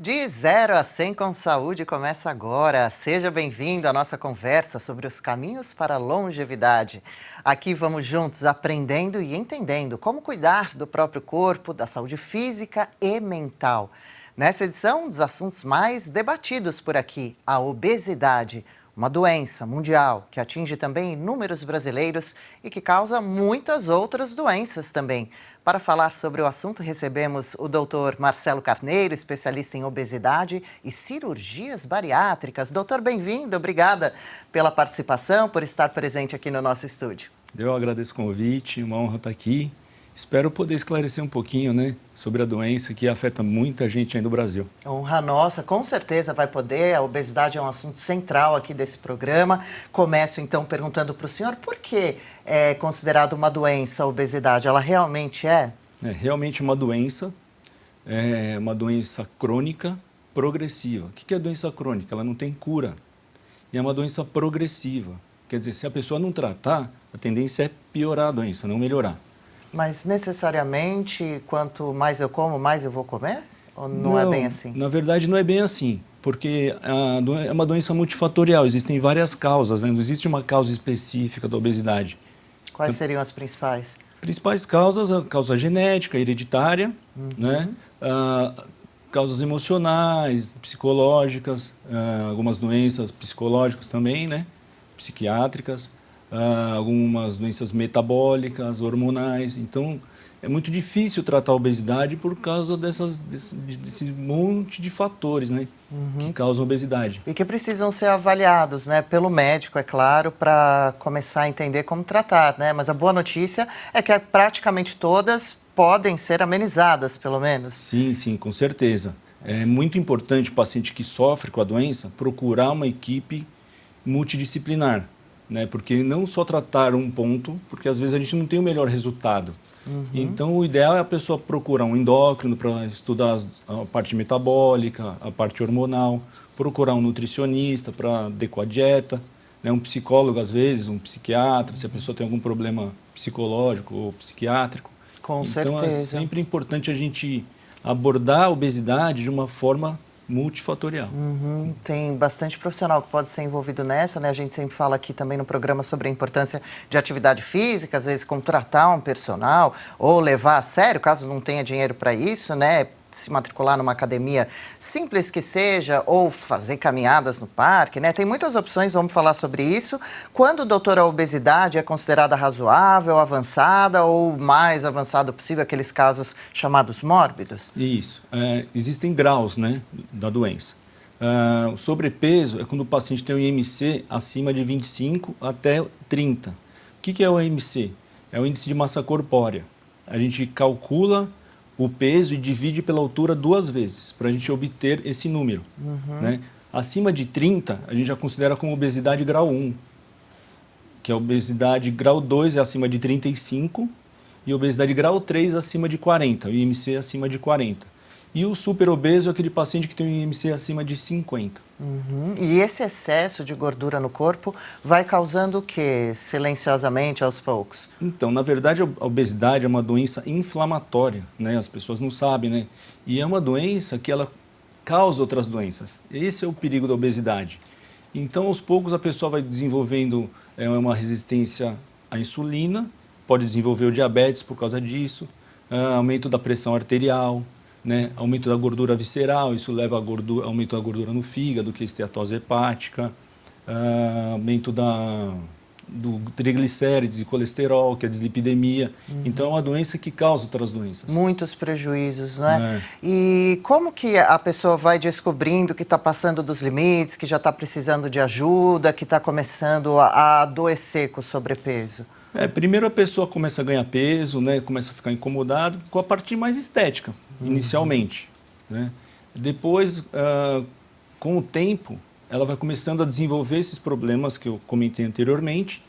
De 0 a 100 com saúde começa agora. Seja bem-vindo à nossa conversa sobre os caminhos para a longevidade. Aqui vamos juntos aprendendo e entendendo como cuidar do próprio corpo, da saúde física e mental. Nessa edição, um dos assuntos mais debatidos por aqui, a obesidade. Uma doença mundial que atinge também inúmeros brasileiros e que causa muitas outras doenças também. Para falar sobre o assunto, recebemos o doutor Marcelo Carneiro, especialista em obesidade e cirurgias bariátricas. Doutor, bem-vindo, obrigada pela participação, por estar presente aqui no nosso estúdio. Eu agradeço o convite, uma honra estar aqui. Espero poder esclarecer um pouquinho, sobre a doença que afeta muita gente aí no Brasil. Honra nossa, com certeza vai poder. A obesidade é um assunto central aqui desse programa. Começo então perguntando para o senhor por que é considerado uma doença a obesidade? Ela realmente é? É realmente uma doença crônica progressiva. O que é doença crônica? Ela não tem cura. E é uma doença progressiva. Quer dizer, se a pessoa não tratar, a tendência é piorar a doença, não melhorar. Mas necessariamente, quanto mais eu como, mais eu vou comer? Ou não é bem assim? Na verdade, não é bem assim, porque é uma doença multifatorial, existem várias causas, não existe uma causa específica da obesidade. Quais seriam as principais? Principais causas, a causa genética, hereditária, causas emocionais, psicológicas, algumas doenças psicológicas também, psiquiátricas, algumas doenças metabólicas, hormonais. Então, é muito difícil tratar a obesidade por causa desse monte de fatores, que causam obesidade. E que precisam ser avaliados, pelo médico, é claro, para começar a entender como tratar, Mas a boa notícia é que praticamente todas podem ser amenizadas, pelo menos. Sim, com certeza. É muito importante o paciente que sofre com a doença procurar uma equipe multidisciplinar. Porque não só tratar um ponto, porque às vezes a gente não tem o melhor resultado. Então, o ideal é a pessoa procurar um endócrino para estudar a parte metabólica, a parte hormonal, procurar um nutricionista para adequar a dieta, um psicólogo às vezes, um psiquiatra, se a pessoa tem algum problema psicológico ou psiquiátrico. Com certeza. Então, é sempre importante a gente abordar a obesidade de uma forma multifatorial. Tem bastante profissional que pode ser envolvido nessa, A gente sempre fala aqui também no programa sobre a importância de atividade física, às vezes contratar um personal ou levar a sério, caso não tenha dinheiro para isso, se matricular numa academia simples que seja, ou fazer caminhadas no parque, Tem muitas opções, vamos falar sobre isso. Quando, doutora, a obesidade é considerada razoável, avançada ou mais avançada possível, aqueles casos chamados mórbidos? Isso. Existem graus, da doença. O sobrepeso é quando o paciente tem um IMC acima de 25 até 30. O que é o IMC? É o índice de massa corpórea. A gente calcula o peso e divide pela altura 2 vezes, para a gente obter esse número. Acima de 30, a gente já considera como obesidade grau 1, que a obesidade grau 2 é acima de 35 e obesidade grau 3 acima de 40, o IMC acima de 40. E o superobeso é aquele paciente que tem um IMC acima de 50. E esse excesso de gordura no corpo vai causando o quê? Silenciosamente, aos poucos? Então, na verdade, a obesidade é uma doença inflamatória, As pessoas não sabem, E é uma doença que ela causa outras doenças. Esse é o perigo da obesidade. Então, aos poucos, a pessoa vai desenvolvendo uma resistência à insulina, pode desenvolver o diabetes por causa disso, aumento da pressão arterial, aumento da gordura visceral, isso leva a aumento da gordura no fígado, que é esteatose hepática, aumento do triglicérides e colesterol, que é a dislipidemia. Então, é uma doença que causa outras doenças. Muitos prejuízos, E como que a pessoa vai descobrindo que está passando dos limites, que já está precisando de ajuda, que está começando a adoecer com o sobrepeso? Primeiro a pessoa começa a ganhar peso, começa a ficar incomodado com a parte mais estética, inicialmente. Depois, com o tempo, ela vai começando a desenvolver esses problemas que eu comentei anteriormente.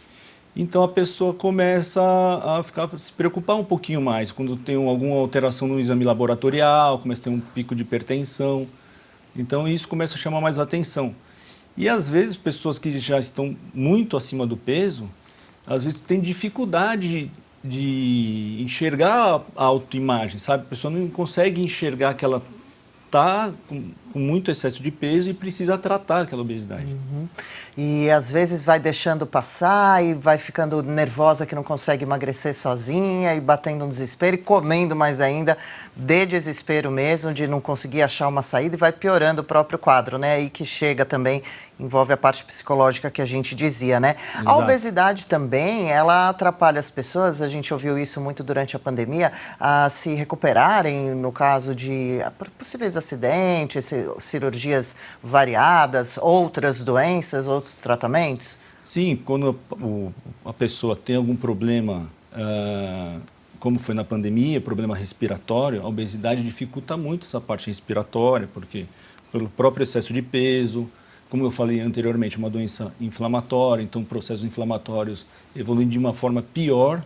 Então, a pessoa começa a se preocupar um pouquinho mais. Quando tem alguma alteração no exame laboratorial, começa a ter um pico de hipertensão. Então, isso começa a chamar mais atenção. E, às vezes, pessoas que já estão muito acima do peso, às vezes têm dificuldade de enxergar a autoimagem, sabe? A pessoa não consegue enxergar que ela está com muito excesso de peso e precisa tratar aquela obesidade. E às vezes vai deixando passar e vai ficando nervosa que não consegue emagrecer sozinha e batendo um desespero e comendo mais ainda, de desespero mesmo, de não conseguir achar uma saída e vai piorando o próprio quadro, né? Aí que chega também, envolve a parte psicológica que a gente dizia, né? A Exato. obesidade também, ela atrapalha as pessoas, a gente ouviu isso muito durante a pandemia, a se recuperarem no caso de possíveis acidentes, cirurgias variadas, outras doenças, outros tratamentos? Sim, quando a pessoa tem algum problema, como foi na pandemia, problema respiratório, a obesidade dificulta muito essa parte respiratória, porque pelo próprio excesso de peso, como eu falei anteriormente, é uma doença inflamatória, então processos inflamatórios evoluem de uma forma pior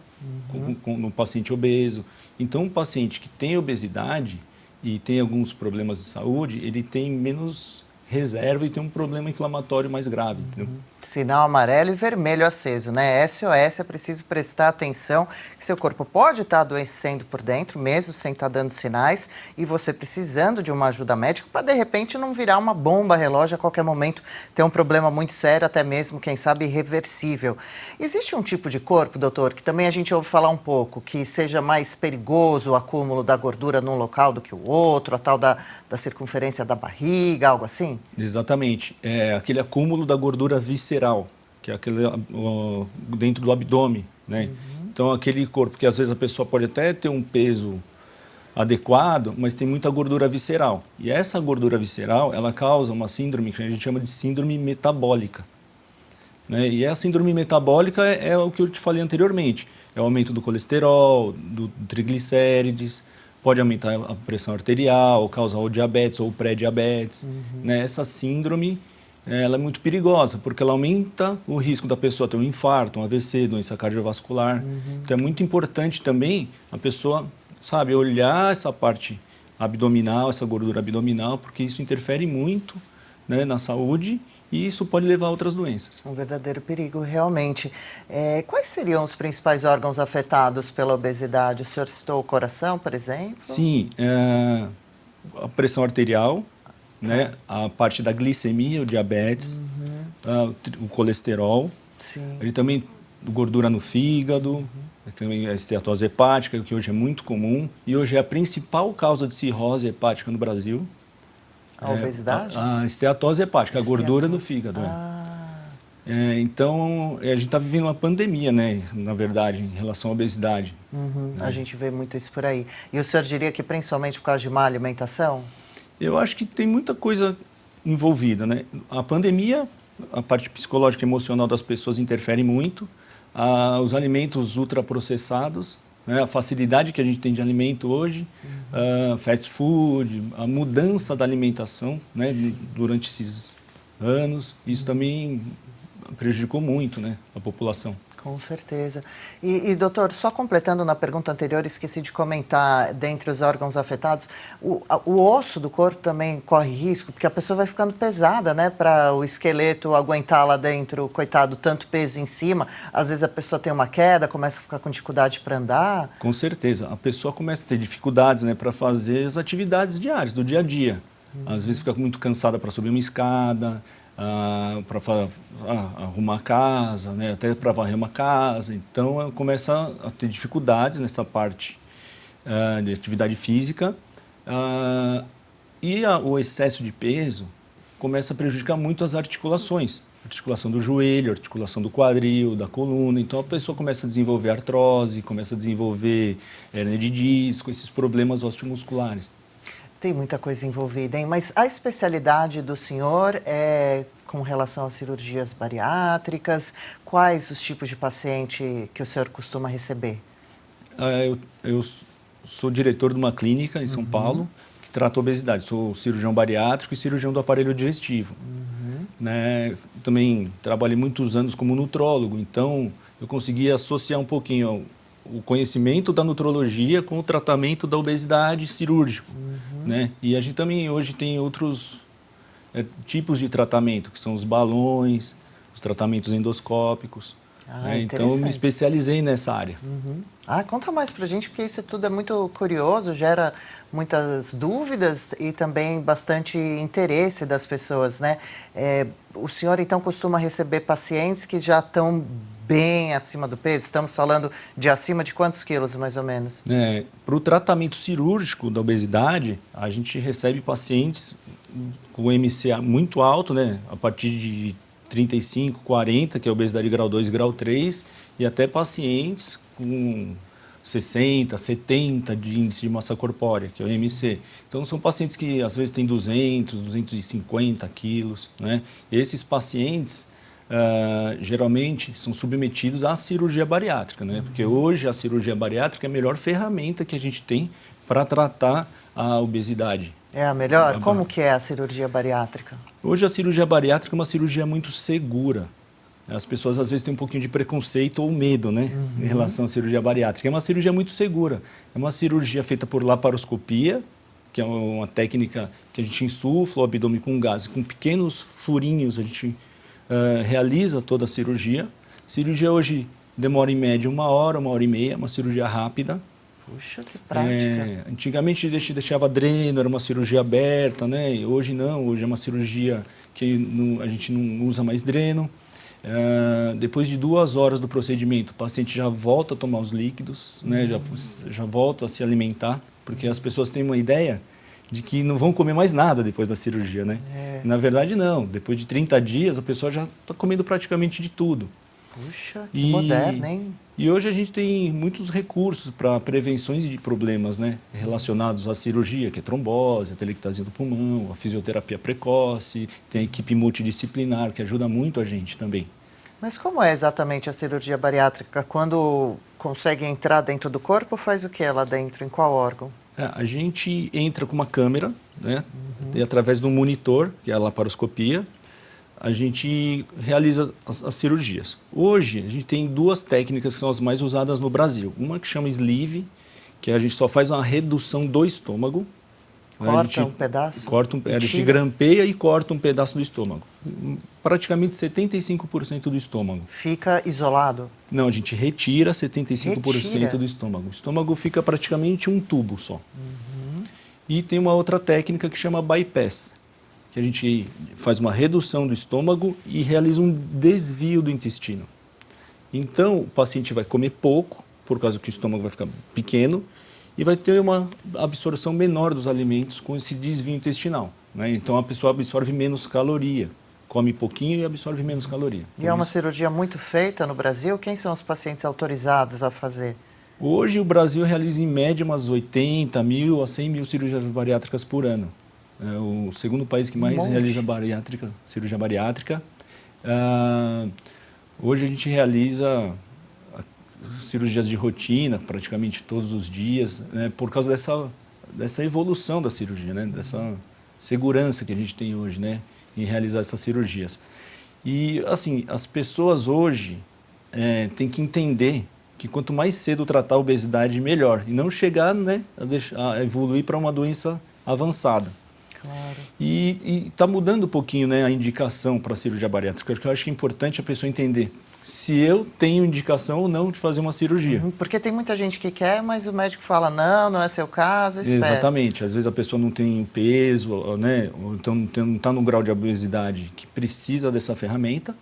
no paciente obeso. Então, um paciente que tem obesidade e tem alguns problemas de saúde, ele tem menos reserva e tem um problema inflamatório mais grave, entendeu? Sinal amarelo e vermelho aceso, né? SOS, é preciso prestar atenção que seu corpo pode estar adoecendo por dentro, mesmo sem estar dando sinais, e você precisando de uma ajuda médica para, de repente, não virar uma bomba relógio a qualquer momento, ter um problema muito sério, até mesmo, quem sabe, irreversível. Existe um tipo de corpo, doutor, que também a gente ouve falar um pouco, que seja mais perigoso o acúmulo da gordura num local do que o outro, a tal da circunferência da barriga, algo assim? Exatamente. É aquele acúmulo da gordura visceral, que é aquele dentro do abdômen, né? Então, aquele corpo que às vezes a pessoa pode até ter um peso adequado, mas tem muita gordura visceral. E essa gordura visceral, ela causa uma síndrome que a gente chama de síndrome metabólica, né? E a síndrome metabólica é o que eu te falei anteriormente. É o aumento do colesterol, do triglicérides, pode aumentar a pressão arterial, causar o diabetes ou pré-diabetes, né? Essa síndrome, ela é muito perigosa, porque ela aumenta o risco da pessoa ter um infarto, um AVC, doença cardiovascular. Então, é muito importante também a pessoa, sabe, olhar essa parte abdominal, essa gordura abdominal, porque isso interfere muito, né, na saúde e isso pode levar a outras doenças. Um verdadeiro perigo, realmente. Quais seriam os principais órgãos afetados pela obesidade? O senhor citou o coração, por exemplo? Sim, a pressão arterial, né, a parte da glicemia, o diabetes, o colesterol, Sim. ele também gordura no fígado, também a esteatose hepática, que hoje é muito comum e hoje é a principal causa de cirrose hepática no Brasil. A obesidade? A esteatose hepática, a gordura no Esteatose. fígado. Então, a gente está vivendo uma pandemia, né, na verdade, em relação à obesidade. A gente vê muito isso por aí. E o senhor diria que principalmente por causa de má alimentação? Eu acho que tem muita coisa envolvida, né? A pandemia, a parte psicológica e emocional das pessoas interfere muito. Os alimentos ultraprocessados, né? A facilidade que a gente tem de alimento hoje, fast food, a mudança da alimentação, né, durante esses anos, isso também prejudicou muito, né, a população. Com certeza. E, doutor, só completando na pergunta anterior, esqueci de comentar, dentre os órgãos afetados, o osso do corpo também corre risco, porque a pessoa vai ficando pesada, né, para o esqueleto aguentar lá dentro, coitado, tanto peso em cima. Às vezes a pessoa tem uma queda, começa a ficar com dificuldade para andar. Com certeza. A pessoa começa a ter dificuldades, né, para fazer as atividades diárias, do dia a dia. Às vezes fica muito cansada para subir uma escada, para arrumar a casa, né, até para varrer uma casa. Então, começa a ter dificuldades nessa parte de atividade física. E o excesso de peso começa a prejudicar muito as articulações. Articulação do joelho, articulação do quadril, da coluna. Então, a pessoa começa a desenvolver artrose, começa a desenvolver hérnia de disco, esses problemas osteomusculares. Tem muita coisa envolvida, hein? Mas a especialidade do senhor é com relação às cirurgias bariátricas? Quais os tipos de paciente que o senhor costuma receber? Eu sou diretor de uma clínica em São Paulo que trata obesidade. Sou cirurgião bariátrico e cirurgião do aparelho digestivo. Né? Também trabalhei muitos anos como nutrólogo, então eu consegui associar um pouquinho o conhecimento da nutrologia com o tratamento da obesidade cirúrgico. Né? E a gente também hoje tem outros tipos de tratamento, que são os balões, os tratamentos endoscópicos. Ah, Então, eu me interessante. especializei nessa área. Conta mais pra gente, porque isso tudo é muito curioso, gera muitas dúvidas e também bastante interesse das pessoas, né? O senhor, então, costuma receber pacientes que já estão bem acima do peso? Estamos falando de acima de quantos quilos, mais ou menos? Para o tratamento cirúrgico da obesidade, a gente recebe pacientes com MC muito alto, né? A partir de 35, 40, que é obesidade grau 2 e grau 3, e até pacientes com 60, 70 de índice de massa corpórea, que é o IMC. Então, são pacientes que às vezes têm 200, 250 quilos, né? Esses pacientes, geralmente, são submetidos à cirurgia bariátrica, né? Porque hoje a cirurgia bariátrica é a melhor ferramenta que a gente tem para tratar a obesidade. É a melhor? Como que é a cirurgia bariátrica? Hoje a cirurgia bariátrica é uma cirurgia muito segura. As pessoas às vezes têm um pouquinho de preconceito ou medo, né, em relação à cirurgia bariátrica. É uma cirurgia muito segura. É uma cirurgia feita por laparoscopia, que é uma técnica que a gente insufla o abdômen com gás. Com pequenos furinhos a gente realiza toda a cirurgia. A cirurgia hoje demora em média 1 hora, 1 hora e meia, uma cirurgia rápida. Puxa, que prática. Antigamente deixava dreno, era uma cirurgia aberta, né? E hoje não, hoje é uma cirurgia que a gente não usa mais dreno. Depois de 2 horas do procedimento, o paciente já volta a tomar os líquidos, né? Já volta a se alimentar, porque as pessoas têm uma ideia de que não vão comer mais nada depois da cirurgia, né? Na verdade, não. Depois de 30 dias, a pessoa já está comendo praticamente de tudo. Puxa, que moderno, hein? E hoje a gente tem muitos recursos para prevenções de problemas, né, relacionados à cirurgia, que é trombose, a telectasia do pulmão, a fisioterapia precoce, tem a equipe multidisciplinar, que ajuda muito a gente também. Mas como é exatamente a cirurgia bariátrica? Quando consegue entrar dentro do corpo, faz o que lá dentro? Em qual órgão? A gente entra com uma câmera, né, e através de um monitor, que é a laparoscopia, a gente realiza as cirurgias. Hoje, a gente tem 2 técnicas que são as mais usadas no Brasil. Uma que chama sleeve, que a gente só faz uma redução do estômago. Corta um pedaço? A gente grampeia e corta um pedaço do estômago. Praticamente 75% do estômago. Fica isolado? Não, a gente retira 75% do estômago. O estômago fica praticamente um tubo só. E tem uma outra técnica que chama bypass, que a gente faz uma redução do estômago e realiza um desvio do intestino. Então, o paciente vai comer pouco, por causa que o estômago vai ficar pequeno, e vai ter uma absorção menor dos alimentos com esse desvio intestinal, né? Então, a pessoa absorve menos caloria, come pouquinho e absorve menos caloria. E é uma cirurgia muito feita no Brasil? Quem são os pacientes autorizados a fazer? Hoje, o Brasil realiza, em média, umas 80 mil a 100 mil cirurgias bariátricas por ano. É o segundo país que mais realiza cirurgia bariátrica. Hoje a gente realiza cirurgias de rotina praticamente todos os dias, né, por causa dessa evolução da cirurgia, né, dessa segurança que a gente tem hoje, né, em realizar essas cirurgias. E, assim, as pessoas hoje têm que entender que quanto mais cedo tratar a obesidade, melhor. E não chegar, né, a evoluir para uma doença avançada. Claro. E está mudando um pouquinho, né, a indicação para a cirurgia bariátrica, porque eu acho que é importante a pessoa entender se eu tenho indicação ou não de fazer uma cirurgia. Porque tem muita gente que quer, mas o médico fala, não é seu caso, espera. Exatamente. Às vezes a pessoa não tem peso, né, ou então não está no grau de obesidade que precisa dessa ferramenta,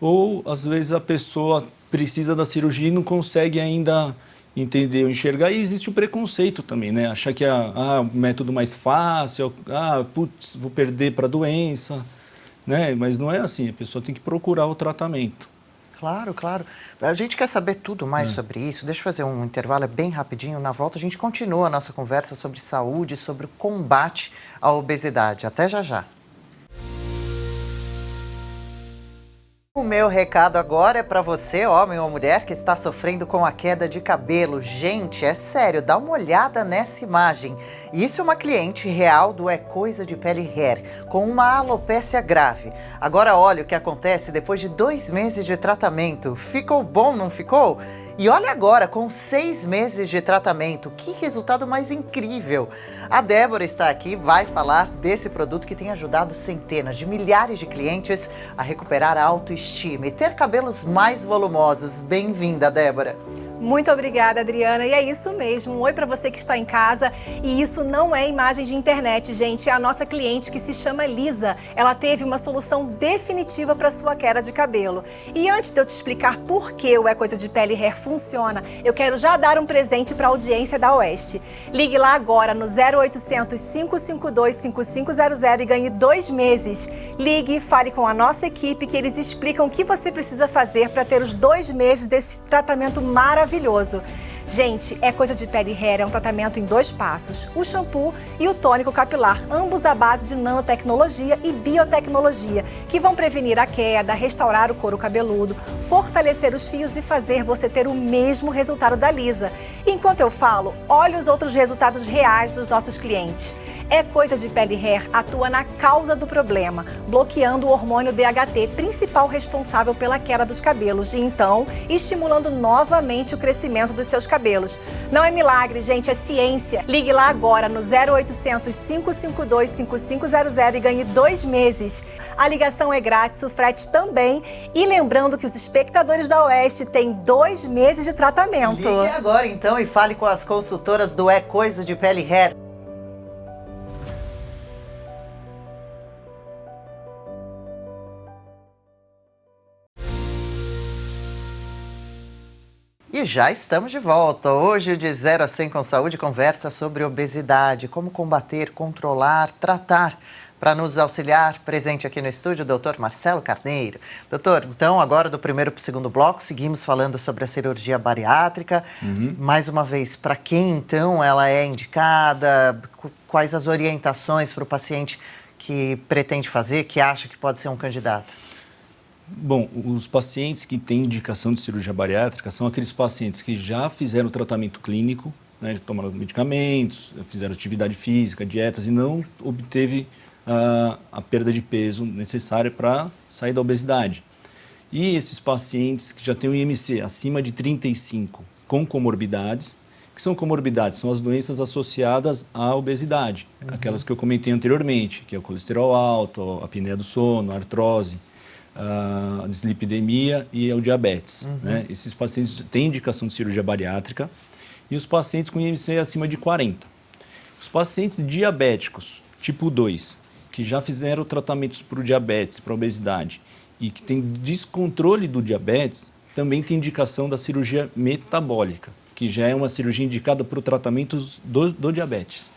ou às vezes a pessoa precisa da cirurgia e não consegue ainda entender ou enxergar, e existe o preconceito também, né? Achar que o método mais fácil, putz, vou perder para a doença, né? Mas não é assim, a pessoa tem que procurar o tratamento. Claro, claro. A gente quer saber tudo mais sobre isso. Deixa eu fazer um intervalo bem rapidinho. Na volta a gente continua a nossa conversa sobre saúde, sobre o combate à obesidade. Até já já. O meu recado agora é para você, homem ou mulher, que está sofrendo com a queda de cabelo. Gente, é sério, dá uma olhada nessa imagem. Isso é uma cliente real do É Coisa de Pele Hair, com uma alopécia grave. Agora olha o que acontece depois de 2 meses de tratamento. Ficou bom, não ficou? E olha agora, com 6 meses de tratamento, que resultado mais incrível! A Débora está aqui, vai falar desse produto que tem ajudado centenas de milhares de clientes a recuperar a autoestima e ter cabelos mais volumosos. Bem-vinda, Débora! Muito obrigada, Adriana. E é isso mesmo. Um oi para você que está em casa. E isso não é imagem de internet, gente. É a nossa cliente que se chama Lisa. Ela teve uma solução definitiva para sua queda de cabelo. E antes de eu te explicar por que o É Coisa de Pele Hair funciona, eu quero já dar um presente para a audiência da Oeste. Ligue lá agora no 0800 552 5500 e ganhe 2 meses. Ligue e fale com a nossa equipe que eles explicam o que você precisa fazer para ter os 2 meses desse tratamento maravilhoso. Gente, É Coisa de Pele Hair é um tratamento em 2 passos, o shampoo e o tônico capilar, ambos à base de nanotecnologia e biotecnologia, que vão prevenir a queda, restaurar o couro cabeludo, fortalecer os fios e fazer você ter o mesmo resultado da Lisa. Enquanto eu falo, olhe os outros resultados reais dos nossos clientes. É Coisa de Pele Hair atua na causa do problema, bloqueando o hormônio DHT, principal responsável pela queda dos cabelos, e então estimulando novamente o crescimento dos seus cabelos. Não é milagre, gente, é ciência. Ligue lá agora no 0800 552 5500 e ganhe 2 meses. A ligação é grátis, o frete também. E lembrando que os espectadores da Oeste têm 2 meses de tratamento. Ligue agora então e fale com as consultoras do É Coisa de Pele Hair. E já estamos de volta. Hoje, de 0 a 100 com Saúde, conversa sobre obesidade, como combater, controlar, tratar. Para nos auxiliar, presente aqui no estúdio, o doutor Marcelo Carneiro. Doutor, então, agora do primeiro para o segundo bloco, seguimos falando sobre a cirurgia bariátrica. Mais uma vez, para quem, então, ela é indicada? Quais as orientações para o paciente que pretende fazer, que acha que pode ser um candidato? Bom, os pacientes que têm indicação de cirurgia bariátrica são aqueles pacientes que já fizeram tratamento clínico, né, tomaram medicamentos, fizeram atividade física, dietas e não obteve a perda de peso necessária para sair da obesidade. E esses pacientes que já têm um IMC acima de 35 com comorbidades, que são comorbidades? São as doenças associadas à obesidade, aquelas que eu comentei anteriormente, que é o colesterol alto, a apneia do sono, a artrose, a dislipidemia e o diabetes. Né? Esses pacientes têm indicação de cirurgia bariátrica e os pacientes com IMC acima de 40. Os pacientes diabéticos tipo 2, que já fizeram tratamentos para o diabetes, para a obesidade e que têm descontrole do diabetes, também tem indicação da cirurgia metabólica, que já é uma cirurgia indicada para o tratamento do diabetes.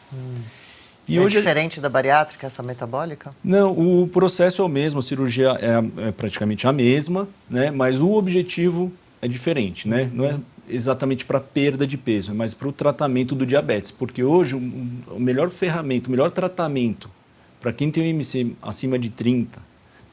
E é hoje, diferente da bariátrica, essa metabólica? Não, o processo é o mesmo, a cirurgia é praticamente a mesma, né? Mas o objetivo é diferente, né? Não é exatamente para perda de peso, mas para o tratamento do diabetes, porque hoje o melhor ferramenta, o melhor tratamento para quem tem um IMC acima de 30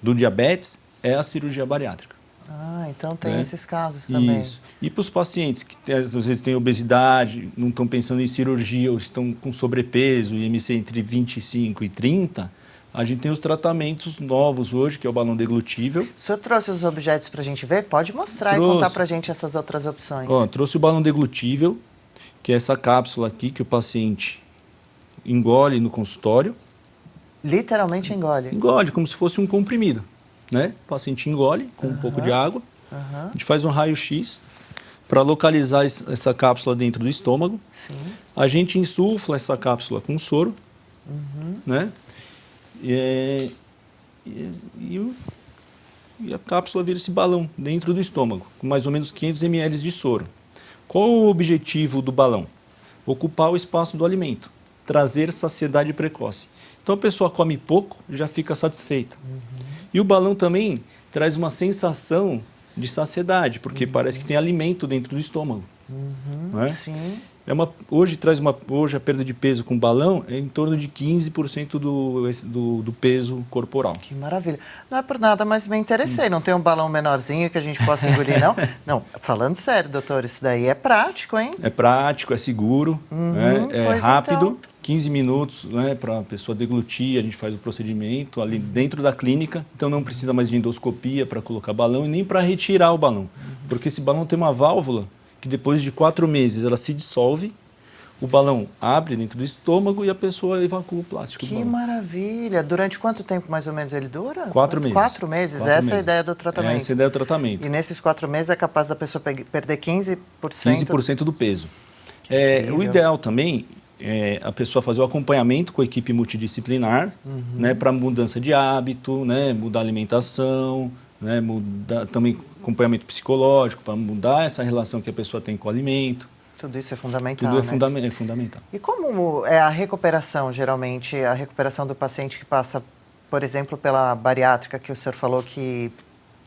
do diabetes é a cirurgia bariátrica. Ah, então tem esses casos também. Isso. E para os pacientes que às vezes têm obesidade, não estão pensando em cirurgia ou estão com sobrepeso, IMC entre 25 e 30, a gente tem os tratamentos novos hoje, que é o balão deglutível. O senhor trouxe os objetos para a gente ver? Pode mostrar e contar para a gente essas outras opções. Ó, trouxe o balão deglutível, que é essa cápsula aqui que o paciente engole no consultório. Literalmente engole? Engole, como se fosse um comprimido. Né? O paciente engole com um pouco de água, a gente faz um raio-x para localizar essa cápsula dentro do estômago. Sim. A gente insufla essa cápsula com soro, né? E a cápsula vira esse balão dentro do estômago, com mais ou menos 500 ml de soro. Qual o objetivo do balão? Ocupar o espaço do alimento, trazer saciedade precoce. Então a pessoa come pouco, já fica satisfeita. E o balão também traz uma sensação de saciedade, porque parece que tem alimento dentro do estômago. Não é? Sim. Hoje a perda de peso com balão é em torno de 15% do peso corporal. Que maravilha. Não é por nada, mas me interessei. Não tem um balão menorzinho que a gente possa engolir, não? Não, falando sério, doutor, isso daí é prático, hein? É prático, é seguro, né? É rápido. Então. 15 minutos, né, para a pessoa deglutir, a gente faz o procedimento ali dentro da clínica, então não precisa mais de endoscopia para colocar balão e nem para retirar o balão, porque esse balão tem uma válvula que que depois de 4 meses ela se dissolve, o balão abre dentro do estômago e a pessoa evacua o plástico do Que balão. maravilha! Durante quanto tempo mais ou menos ele dura? 4 meses. 4 meses, 4 essa é a meses. ideia do tratamento. Essa é a ideia do tratamento. E nesses 4 meses é capaz da pessoa perder 15%? 15% do peso. O ideal também é a pessoa fazer o acompanhamento com a equipe multidisciplinar, né, para mudança de hábito, né, mudar a alimentação, né, mudar também acompanhamento psicológico, para mudar essa relação que a pessoa tem com o alimento. Tudo isso é fundamental, Tudo né? é fundamental. E como é a recuperação, geralmente, a recuperação do paciente que passa, por exemplo, pela bariátrica, que o senhor falou que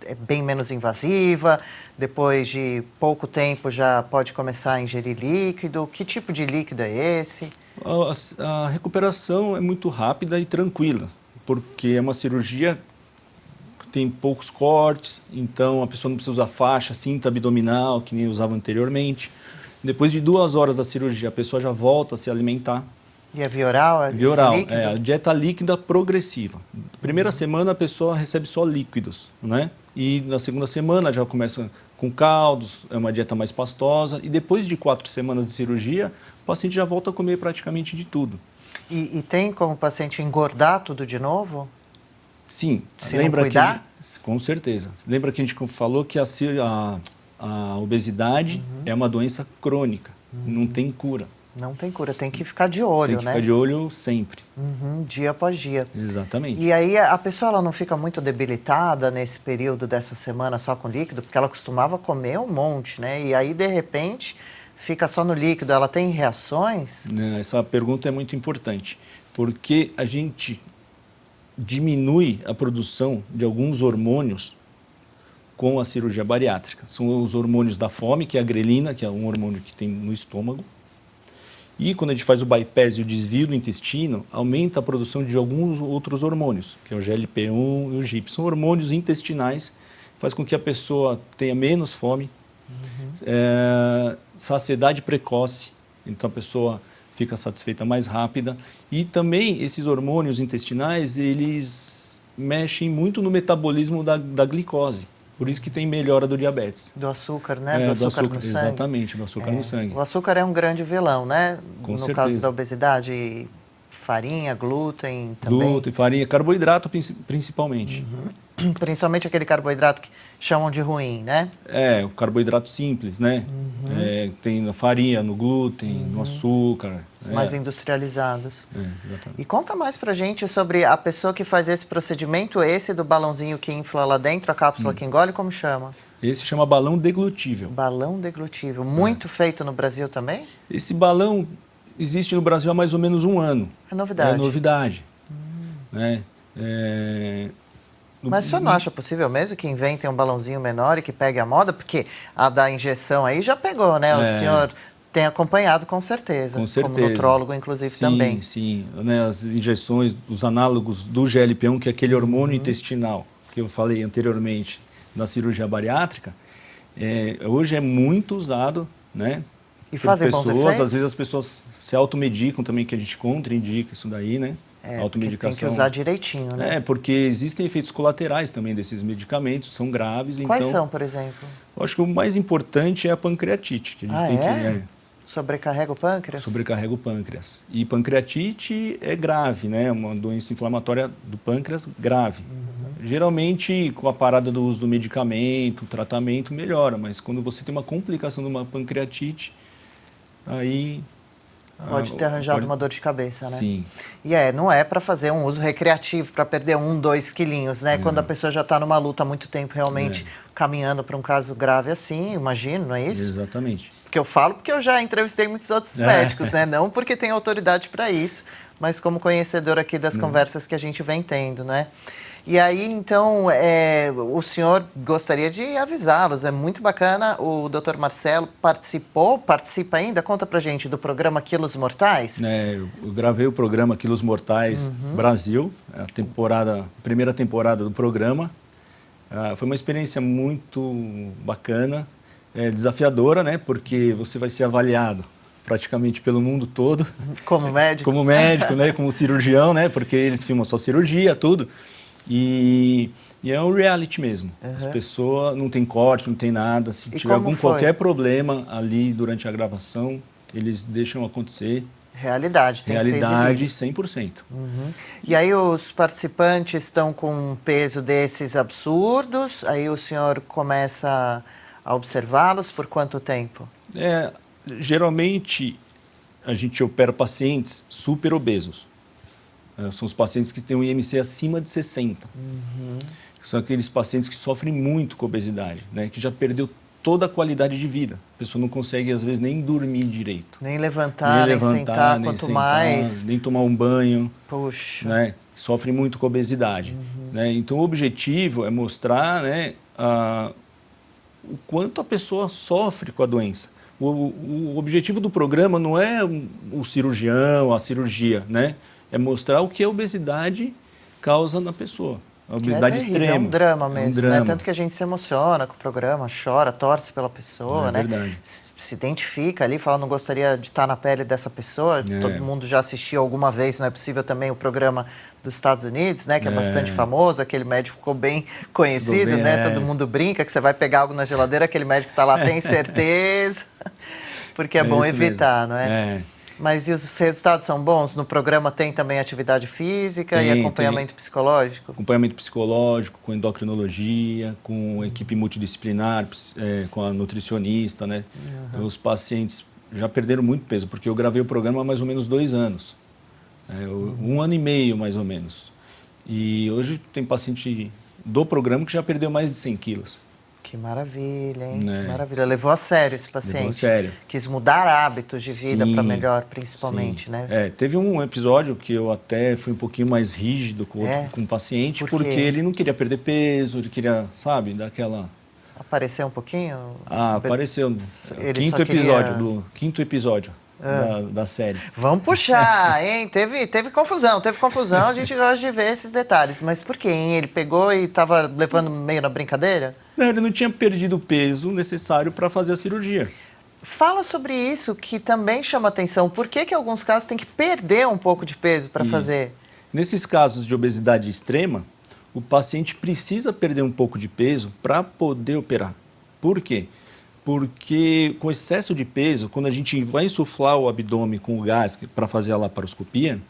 é bem menos invasiva, depois de pouco tempo já pode começar a ingerir líquido? Que tipo de líquido é esse? A recuperação é muito rápida e tranquila, porque é uma cirurgia que tem poucos cortes, então a pessoa não precisa usar faixa, cinta abdominal, que nem usava anteriormente. Depois de 2 horas da cirurgia, a pessoa já volta a se alimentar. E a via oral? Via oral, líquido? a dieta líquida progressiva. Primeira semana a pessoa recebe só líquidos, né? E na segunda semana já começa com caldos, é uma dieta mais pastosa. E depois de 4 semanas de cirurgia, o paciente já volta a comer praticamente de tudo. E tem como o paciente engordar tudo de novo? Sim. Se não cuidar? Com certeza. Lembra que a gente falou que a obesidade é uma doença crônica, não tem cura. Não tem cura, tem que ficar de olho, né? Tem que ficar de olho sempre. Dia após dia. Exatamente. E aí a pessoa ela não fica muito debilitada nesse período dessa semana só com líquido, porque ela costumava comer um monte, né? E aí, de repente, fica só no líquido. Ela tem reações? Essa pergunta é muito importante, porque a gente diminui a produção de alguns hormônios com a cirurgia bariátrica. São os hormônios da fome, que é a grelina, que é um hormônio que tem no estômago. E quando a gente faz o bypass e o desvio do intestino, aumenta a produção de alguns outros hormônios, que é o GLP-1 e o GIP. São hormônios intestinais, faz com que a pessoa tenha menos fome, saciedade precoce, então a pessoa fica satisfeita mais rápida. E também esses hormônios intestinais, eles mexem muito no metabolismo da glicose. Por isso que tem melhora do diabetes. Do açúcar, né? Do açúcar no sangue. Exatamente, do açúcar no sangue. O açúcar é um grande vilão, né? Com no certeza. caso da obesidade, farinha, glúten também. Glúten, farinha, carboidrato principalmente. Principalmente aquele carboidrato que chamam de ruim, né? O carboidrato simples, né? Tem na farinha, no glúten, no açúcar. Os mais industrializados. Exatamente. E conta mais pra gente sobre a pessoa que faz esse procedimento, esse do balãozinho que infla lá dentro, a cápsula que engole, como chama? Esse chama balão deglutível. Balão deglutível. Muito feito no Brasil também? Esse balão existe no Brasil há mais ou menos 1 ano. É novidade. É novidade. Né? Mas o senhor não acha possível mesmo que inventem um balãozinho menor e que pegue a moda? Porque a da injeção aí já pegou, né? O senhor tem acompanhado com certeza. Com certeza. Como nutrólogo, inclusive, também. Sim, né? As injeções, os análogos do GLP-1, que é aquele hormônio intestinal que eu falei anteriormente na cirurgia bariátrica, hoje é muito usado, né? E fazem bons efeitos? Às vezes as pessoas se automedicam também, que a gente contraindica isso daí, né? Automedicação. Tem que usar direitinho, né? Porque existem efeitos colaterais também desses medicamentos, são graves. Quais são, por exemplo? Eu acho que o mais importante é a pancreatite. Que a gente tem que, sobrecarrega o pâncreas? Sobrecarrega o pâncreas. E pancreatite é grave, né? É uma doença inflamatória do pâncreas grave. Geralmente, com a parada do uso do medicamento, o tratamento melhora, mas quando você tem uma complicação de uma pancreatite, aí... Pode ter arranjado uma dor de cabeça, né? Sim. E não é para fazer um uso recreativo, para perder 1, 2 quilinhos, né? Quando a pessoa já está numa luta há muito tempo, realmente caminhando para um caso grave assim, imagino, não é isso? Exatamente. Porque eu falo porque eu já entrevistei muitos outros médicos, né? Não porque tenho autoridade para isso, mas como conhecedor aqui das conversas que a gente vem tendo, né? E aí, então, o senhor gostaria de avisá-los, é muito bacana, o Dr. Marcelo participa ainda, conta pra gente, do programa Quilos Mortais? Eu gravei o programa Quilos Mortais Brasil, a primeira temporada do programa. Foi uma experiência muito bacana, desafiadora, né? Porque você vai ser avaliado praticamente pelo mundo todo. Como médico? Como médico, né? Como cirurgião, né? Porque eles filmam só cirurgia, tudo. E E é um reality mesmo. As pessoas não tem corte, não tem nada. Se tiver qualquer problema ali durante a gravação, eles deixam acontecer. Realidade, tem que ser Realidade, exibido. 100%. E aí os participantes estão com um peso desses absurdos, aí o senhor começa a observá-los por quanto tempo? Geralmente, a gente opera pacientes super obesos. São os pacientes que têm um IMC acima de 60. São aqueles pacientes que sofrem muito com obesidade, né? Que já perdeu toda a qualidade de vida. A pessoa não consegue, às vezes, nem dormir direito. Nem levantar, nem sentar, quanto mais... Nem tomar um banho. Puxa. Né? Sofre muito com obesidade. Né? Então, o objetivo é mostrar, né, o quanto a pessoa sofre com a doença. O objetivo do programa não é o cirurgião, a cirurgia, né? É mostrar o que a obesidade causa na pessoa. A obesidade extrema. É um drama mesmo, é um drama. Né? Tanto que a gente se emociona com o programa, chora, torce pela pessoa, né? Verdade. Se identifica ali, fala, não gostaria de estar na pele dessa pessoa. Todo mundo já assistiu alguma vez, não é possível também o programa dos Estados Unidos, né? Que é bastante famoso, aquele médico ficou bem conhecido, né? Todo mundo brinca que você vai pegar algo na geladeira, aquele médico está lá, tem certeza. Porque é bom evitar, não é? Mas e os resultados são bons? No programa tem também atividade física e acompanhamento psicológico? Acompanhamento psicológico, com endocrinologia, com equipe multidisciplinar, com a nutricionista, né? Os pacientes já perderam muito peso, porque eu gravei o programa há mais ou menos 2 anos. 1 ano e meio, mais ou menos. E hoje tem paciente do programa que já perdeu mais de 100 quilos. Que maravilha, hein? Que maravilha. Levou a sério esse paciente. Levou a sério. Quis mudar hábitos de vida para melhor, principalmente, né? Teve um episódio que eu até fui um pouquinho mais rígido com o paciente, porque ele não queria perder peso, ele queria, sabe, dar aquela... Apareceu um pouquinho? Apareceu. Ele Quinto episódio da série. Vamos puxar, hein? Teve confusão, a gente gosta de ver esses detalhes. Mas por quê, hein? Ele pegou e estava levando meio na brincadeira? Não, ele não tinha perdido o peso necessário para fazer a cirurgia. Fala sobre isso, que também chama atenção. Por que em alguns casos tem que perder um pouco de peso para fazer? Nesses casos de obesidade extrema, o paciente precisa perder um pouco de peso para poder operar. Por quê? Porque com excesso de peso, quando a gente vai insuflar o abdômen com o gás para fazer a laparoscopia,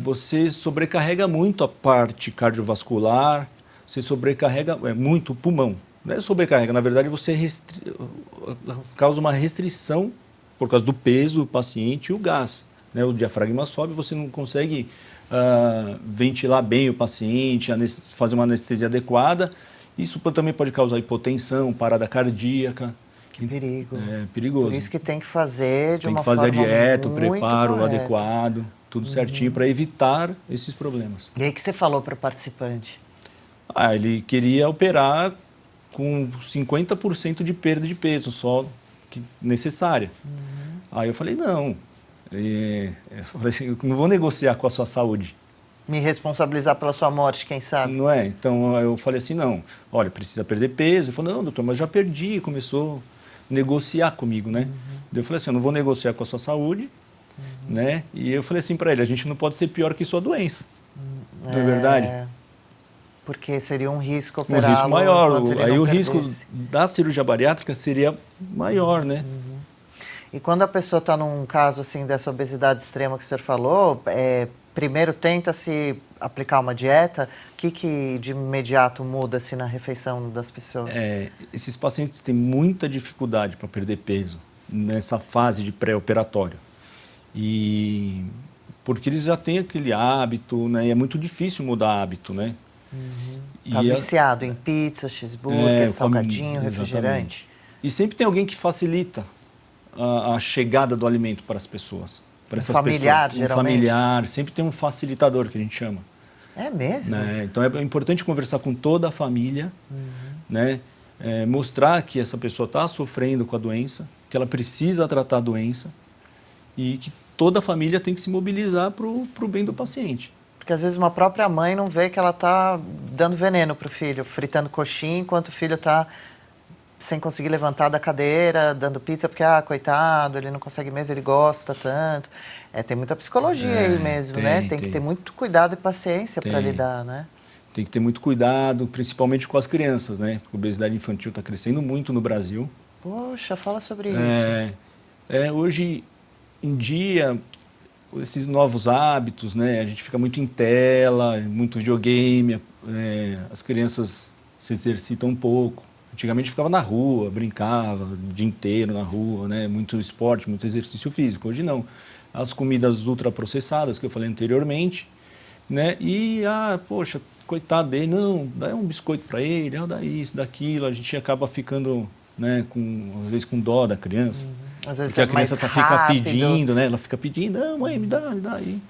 você sobrecarrega muito a parte cardiovascular, você sobrecarrega muito o pulmão. Não é sobrecarrega, na verdade você causa uma restrição por causa do peso do paciente e o gás. Né? O diafragma sobe, você não consegue ventilar bem o paciente, fazer uma anestesia adequada. Isso também pode causar hipotensão, parada cardíaca. Que perigo. É perigoso. Por isso que tem que fazer de uma forma Tem que fazer a dieta, o muito preparo correta. adequado, tudo certinho para evitar esses problemas. E aí que você falou para o participante? Ele queria operar com 50% de perda de peso só necessária. Aí eu falei, não. Eu falei assim, eu não vou negociar com a sua saúde. Me responsabilizar pela sua morte, quem sabe? Não é? Então eu falei assim, não, olha, precisa perder peso. Ele falou, não, doutor, mas já perdi. Começou a negociar comigo, né? Eu falei assim, eu não vou negociar com a sua saúde, né? E eu falei assim para ele, a gente não pode ser pior que sua doença. Não é verdade? Porque seria um risco operá-lo. Um risco maior. Aí o risco da cirurgia bariátrica seria maior, né? E quando a pessoa está num caso assim dessa obesidade extrema que o senhor falou, primeiro tenta-se aplicar uma dieta, o que de imediato muda-se na refeição das pessoas? Esses pacientes têm muita dificuldade para perder peso nessa fase de pré-operatório. E porque eles já têm aquele hábito, né? E é muito difícil mudar hábito, né? Está viciado em pizza, cheeseburger, salgadinho, refrigerante. E sempre tem alguém que facilita a chegada do alimento para as pessoas. Para essas familiar, pessoas. Geralmente? Familiar, sempre tem um facilitador que a gente chama. É mesmo? Né? Então é importante conversar com toda a família, né? Mostrar que essa pessoa está sofrendo com a doença, que ela precisa tratar a doença e que toda a família tem que se mobilizar para o bem do paciente. Porque às vezes uma própria mãe não vê que ela está dando veneno para o filho, fritando coxinha, enquanto o filho está sem conseguir levantar da cadeira, dando pizza, porque, coitado, ele não consegue mesmo, ele gosta tanto. Tem muita psicologia aí mesmo, né? Tem que ter muito cuidado e paciência para lidar, né? Tem que ter muito cuidado, principalmente com as crianças, né? Porque a obesidade infantil está crescendo muito no Brasil. Poxa, fala sobre isso. Hoje em dia, esses novos hábitos, né? A gente fica muito em tela, muito videogame, as crianças se exercitam um pouco. Antigamente ficava na rua, brincava o dia inteiro na rua, né? Muito esporte, muito exercício físico. Hoje não. As comidas ultraprocessadas que eu falei anteriormente, né? E, poxa, coitado dele, não, dá um biscoito para ele, dá isso, daquilo. A gente acaba ficando, né, às vezes com dó da criança. Às vezes porque a criança fica pedindo, né? Ela fica pedindo, não, mãe, me dá aí.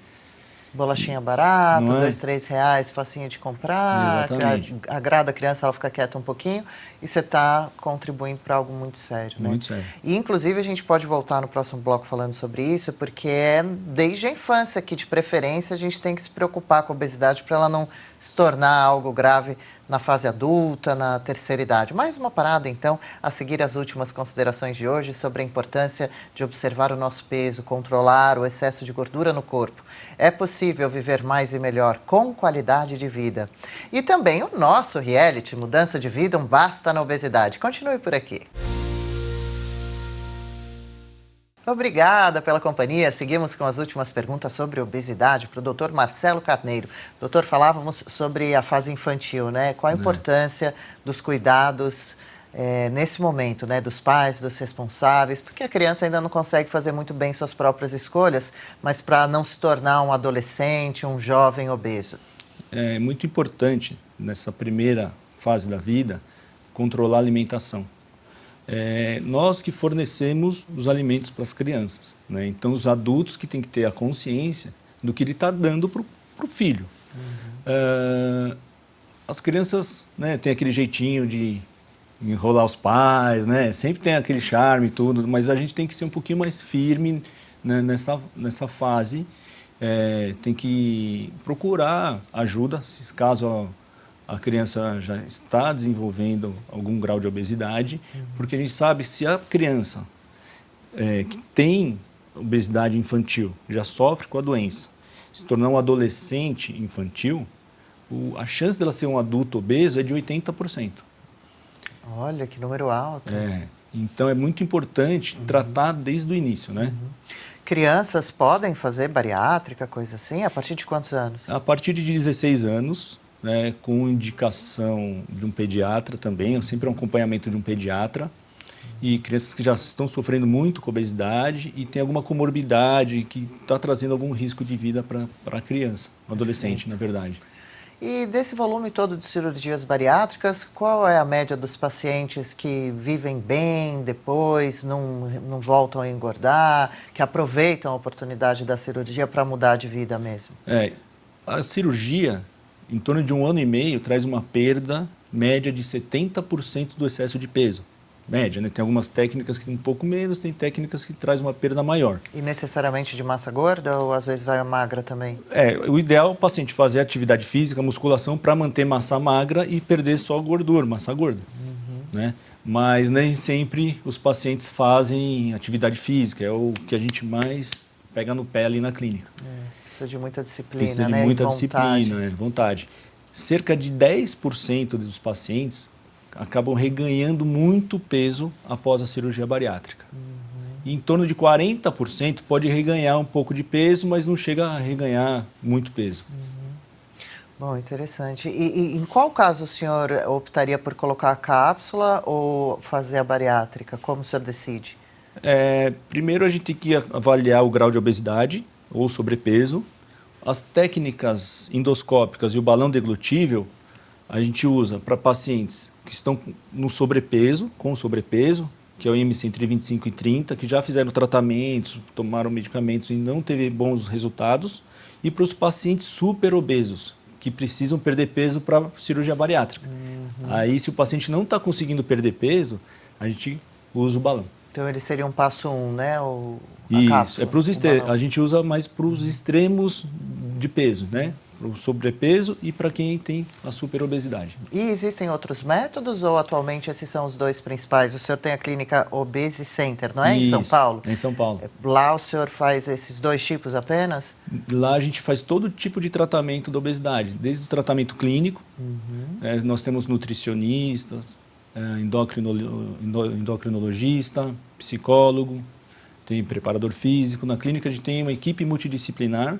Bolachinha barata, Não é? R$ 2, R$ 3, facinho de comprar, Exatamente. agrada a criança, ela fica quieta um pouquinho e você está contribuindo para algo muito sério, né? Muito sério. E, inclusive, a gente pode voltar no próximo bloco falando sobre isso, porque é desde a infância que, de preferência, a gente tem que se preocupar com a obesidade para ela não se tornar algo grave na fase adulta, na terceira idade. Mais uma parada, então, a seguir as últimas considerações de hoje sobre a importância de observar o nosso peso, controlar o excesso de gordura no corpo. É possível viver mais e melhor com qualidade de vida. E também o nosso reality, Mudança de Vida, um basta na obesidade. Continue por aqui. Obrigada pela companhia. Seguimos com as últimas perguntas sobre obesidade para o Dr. Marcelo Carneiro. Doutor, falávamos sobre a fase infantil, né? Qual a importância dos cuidados nesse momento, né? Dos pais, dos responsáveis, porque a criança ainda não consegue fazer muito bem suas próprias escolhas, mas para não se tornar um adolescente, um jovem obeso. É muito importante, nessa primeira fase da vida, controlar a alimentação. Nós que fornecemos os alimentos para as crianças, né? Então, os adultos que têm que ter a consciência do que ele está dando para o filho. As crianças, né, têm aquele jeitinho de enrolar os pais, né? Sempre tem aquele charme e tudo, mas a gente tem que ser um pouquinho mais firme, né, nessa fase. Tem que procurar ajuda, se caso a criança já está desenvolvendo algum grau de obesidade, porque a gente sabe se a criança que tem obesidade infantil já sofre com a doença, se tornar um adolescente infantil, a chance dela ser um adulto obeso é de 80%. Olha, que número alto. Então, é muito importante tratar desde o início, né? Crianças podem fazer bariátrica, coisa assim? A partir de quantos anos? A partir de 16 anos, né, com indicação de um pediatra também, sempre um acompanhamento de um pediatra, e crianças que já estão sofrendo muito com obesidade e tem alguma comorbidade que está trazendo algum risco de vida para a criança, adolescente, na verdade. E desse volume todo de cirurgias bariátricas, qual é a média dos pacientes que vivem bem depois, não voltam a engordar, que aproveitam a oportunidade da cirurgia para mudar de vida mesmo? A cirurgia, em torno de 1 ano e meio, traz uma perda média de 70% do excesso de peso. Média, né? Tem algumas técnicas que tem um pouco menos, tem técnicas que traz uma perda maior. E necessariamente de massa gorda ou às vezes vai magra também? O ideal é o paciente fazer atividade física, musculação, para manter massa magra e perder só gordura, massa gorda. Né? Mas nem sempre os pacientes fazem atividade física, é o que a gente mais pega no pé ali na clínica. Precisa de muita disciplina, Precisa de né? muita vontade. disciplina, vontade. Cerca de 10% dos pacientes acabam reganhando muito peso após a cirurgia bariátrica. E em torno de 40% pode reganhar um pouco de peso, mas não chega a reganhar muito peso. Bom, interessante. E em qual caso o senhor optaria por colocar a cápsula ou fazer a bariátrica? Como o senhor decide? Primeiro a gente tem que avaliar o grau de obesidade ou sobrepeso. As técnicas endoscópicas e o balão deglutível a gente usa para pacientes que estão no sobrepeso, com sobrepeso, que é o IMC entre 25 e 30, que já fizeram tratamentos, tomaram medicamentos e não teve bons resultados, e para os pacientes super obesos, que precisam perder peso para cirurgia bariátrica. Aí, se o paciente não está conseguindo perder peso, a gente usa o balão. Então, ele seria um passo 1, né? A Isso, cápsula, a gente usa mais para os extremos de peso, né? para o sobrepeso e para quem tem a superobesidade. E existem outros métodos ou atualmente esses são os dois principais? O senhor tem a clínica Obese Center, não é? Em São Paulo? Em São Paulo. Lá o senhor faz esses dois tipos apenas? Lá a gente faz todo tipo de tratamento da obesidade, desde o tratamento clínico, nós temos nutricionistas, endocrinologista, psicólogo, tem preparador físico. Na clínica a gente tem uma equipe multidisciplinar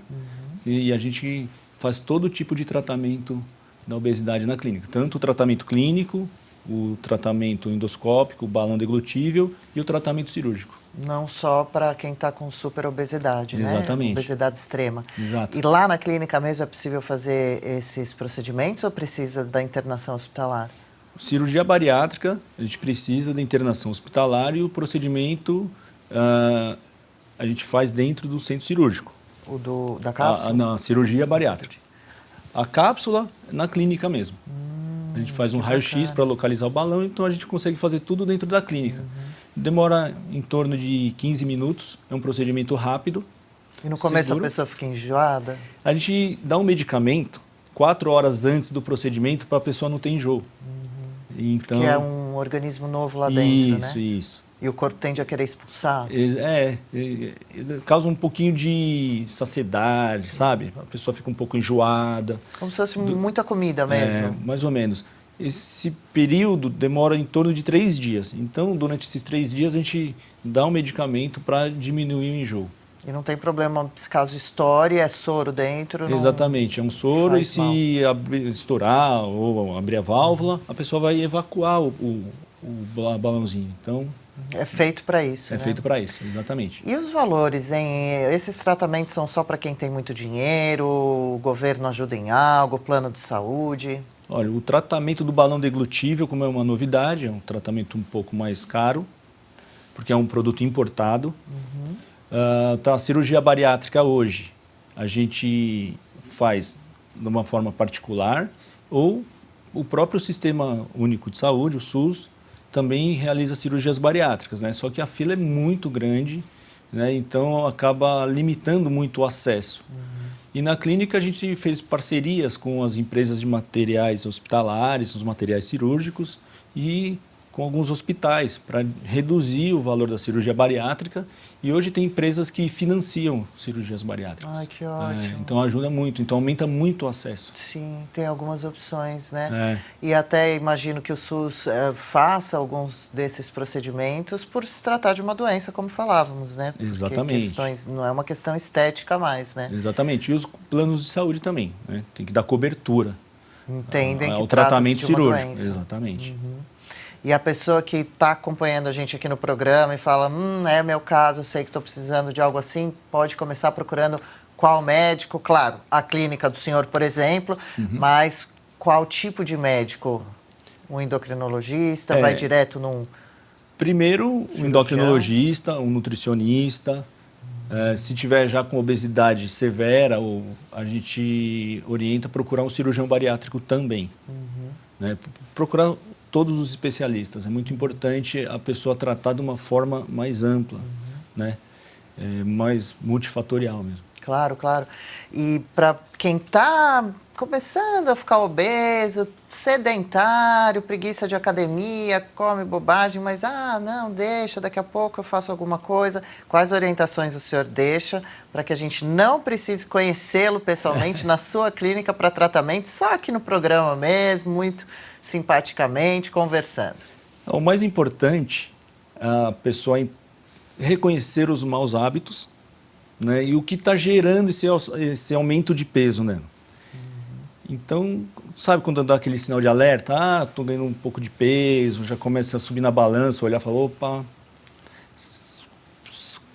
e a gente faz todo tipo de tratamento da obesidade na clínica. Tanto o tratamento clínico, o tratamento endoscópico, o balão deglutível e o tratamento cirúrgico. Não só para quem está com superobesidade, né? Exatamente. Obesidade extrema. Exato. E lá na clínica mesmo é possível fazer esses procedimentos ou precisa da internação hospitalar? Cirurgia bariátrica, a gente precisa da internação hospitalar e o procedimento a gente faz dentro do centro cirúrgico. O da cápsula? Na cirurgia bariátrica. A cápsula, na clínica mesmo. A gente faz um raio-x para localizar o balão, então a gente consegue fazer tudo dentro da clínica. Demora em torno de 15 minutos, é um procedimento rápido. E no começo seguro. a pessoa fica enjoada? A gente dá um medicamento 4 horas antes do procedimento para a pessoa não ter enjoo. Então, que é um organismo novo lá dentro, né? Isso. E o corpo tende a querer expulsar? Causa um pouquinho de saciedade, sabe? A pessoa fica um pouco enjoada. Como se fosse muita comida mesmo. Mais ou menos. Esse período demora em torno de 3 dias. Então, durante esses 3 dias, a gente dá um medicamento para diminuir o enjoo. E não tem problema, se caso estoure, é soro dentro? Exatamente, é um soro e se estourar ou abrir a válvula, a pessoa vai evacuar o balãozinho. Então, é feito para isso, né? É feito para isso, exatamente. E os valores, hein? Esses tratamentos são só para quem tem muito dinheiro? O governo ajuda em algo? Plano de saúde? Olha, o tratamento do balão deglutível, como é uma novidade, é um tratamento um pouco mais caro, porque é um produto importado. A cirurgia bariátrica hoje, a gente faz de uma forma particular ou o próprio Sistema Único de Saúde, o SUS, também realiza cirurgias bariátricas, né? Só que a fila é muito grande, né? Então acaba limitando muito o acesso. E na clínica a gente fez parcerias com as empresas de materiais hospitalares, os materiais cirúrgicos e com alguns hospitais para reduzir o valor da cirurgia bariátrica. E hoje tem empresas que financiam cirurgias bariátricas. Ai, que ótimo. Então ajuda muito, então aumenta muito o acesso. Sim, tem algumas opções, né? E até imagino que o SUS faça alguns desses procedimentos por se tratar de uma doença, como falávamos, né? Porque Exatamente. não é uma questão estética mais, né? Exatamente. E os planos de saúde também, né? Tem que dar cobertura. Entendem que o tratamento trata-se de uma cirúrgico. doença. Exatamente. E a pessoa que está acompanhando a gente aqui no programa e fala, é meu caso, eu sei que estou precisando de algo assim, pode começar procurando qual médico? Claro, a clínica do senhor, por exemplo, mas qual tipo de médico? Um endocrinologista? Vai direto num... Primeiro, um endocrinologista, um nutricionista. Se tiver já com obesidade severa, a gente orienta a procurar um cirurgião bariátrico também. Né? Procurar todos os especialistas. É muito importante a pessoa tratar de uma forma mais ampla, né? Mais multifatorial mesmo. Claro, claro. E para quem está começando a ficar obeso, sedentário, preguiça de academia, come bobagem, mas não, deixa, daqui a pouco eu faço alguma coisa. Quais orientações o senhor deixa para que a gente não precise conhecê-lo pessoalmente na sua clínica para tratamento, só aqui no programa mesmo, muito simpaticamente, conversando? O mais importante é a pessoa reconhecer os maus hábitos, né, e o que está gerando esse aumento de peso, né? Então, sabe quando dá aquele sinal de alerta? Estou ganhando um pouco de peso, já começa a subir na balança, olhar e falar, opa,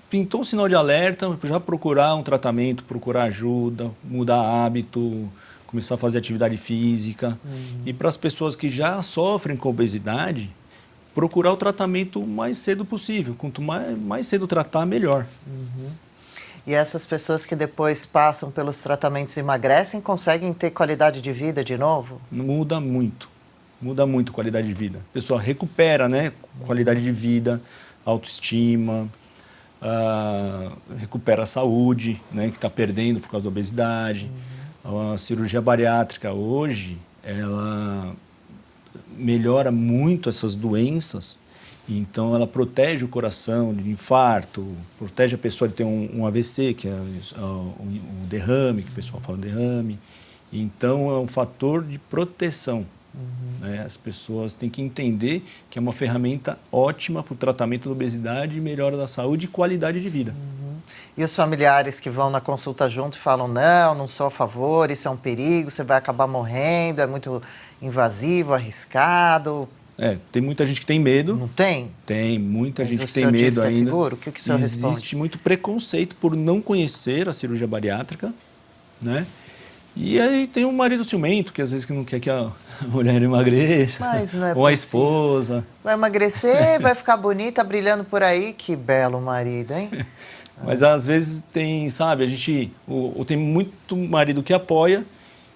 pintou um sinal de alerta, já procurar um tratamento, procurar ajuda, mudar hábito, começar a fazer atividade física. E para as pessoas que já sofrem com obesidade, procurar o tratamento o mais cedo possível. Quanto mais cedo tratar, melhor. E essas pessoas que depois passam pelos tratamentos e emagrecem, conseguem ter qualidade de vida de novo? Muda muito a qualidade de vida. A pessoa recupera, né, qualidade de vida, autoestima, recupera a saúde, né, que está perdendo por causa da obesidade. A cirurgia bariátrica hoje, ela melhora muito essas doenças, então ela protege o coração de infarto, protege a pessoa de ter um AVC, que é um derrame, que o pessoal fala derrame. Então é um fator de proteção. Né? As pessoas têm que entender que é uma ferramenta ótima para o tratamento da obesidade, melhora da saúde e qualidade de vida. E os familiares que vão na consulta junto e falam, não sou a favor, isso é um perigo, você vai acabar morrendo, é muito invasivo, arriscado. Tem muita gente que tem medo. Não tem? Tem muita gente que tem medo medo ainda. É seguro? O que o senhor responde? Existe muito preconceito por não conhecer a cirurgia bariátrica, né? E aí tem um marido ciumento, que às vezes não quer que a mulher emagreça, mas não é ou a esposa. Vai emagrecer, vai ficar bonita, brilhando por aí. Que belo marido, hein? Mas às vezes tem, sabe, tem muito marido que apoia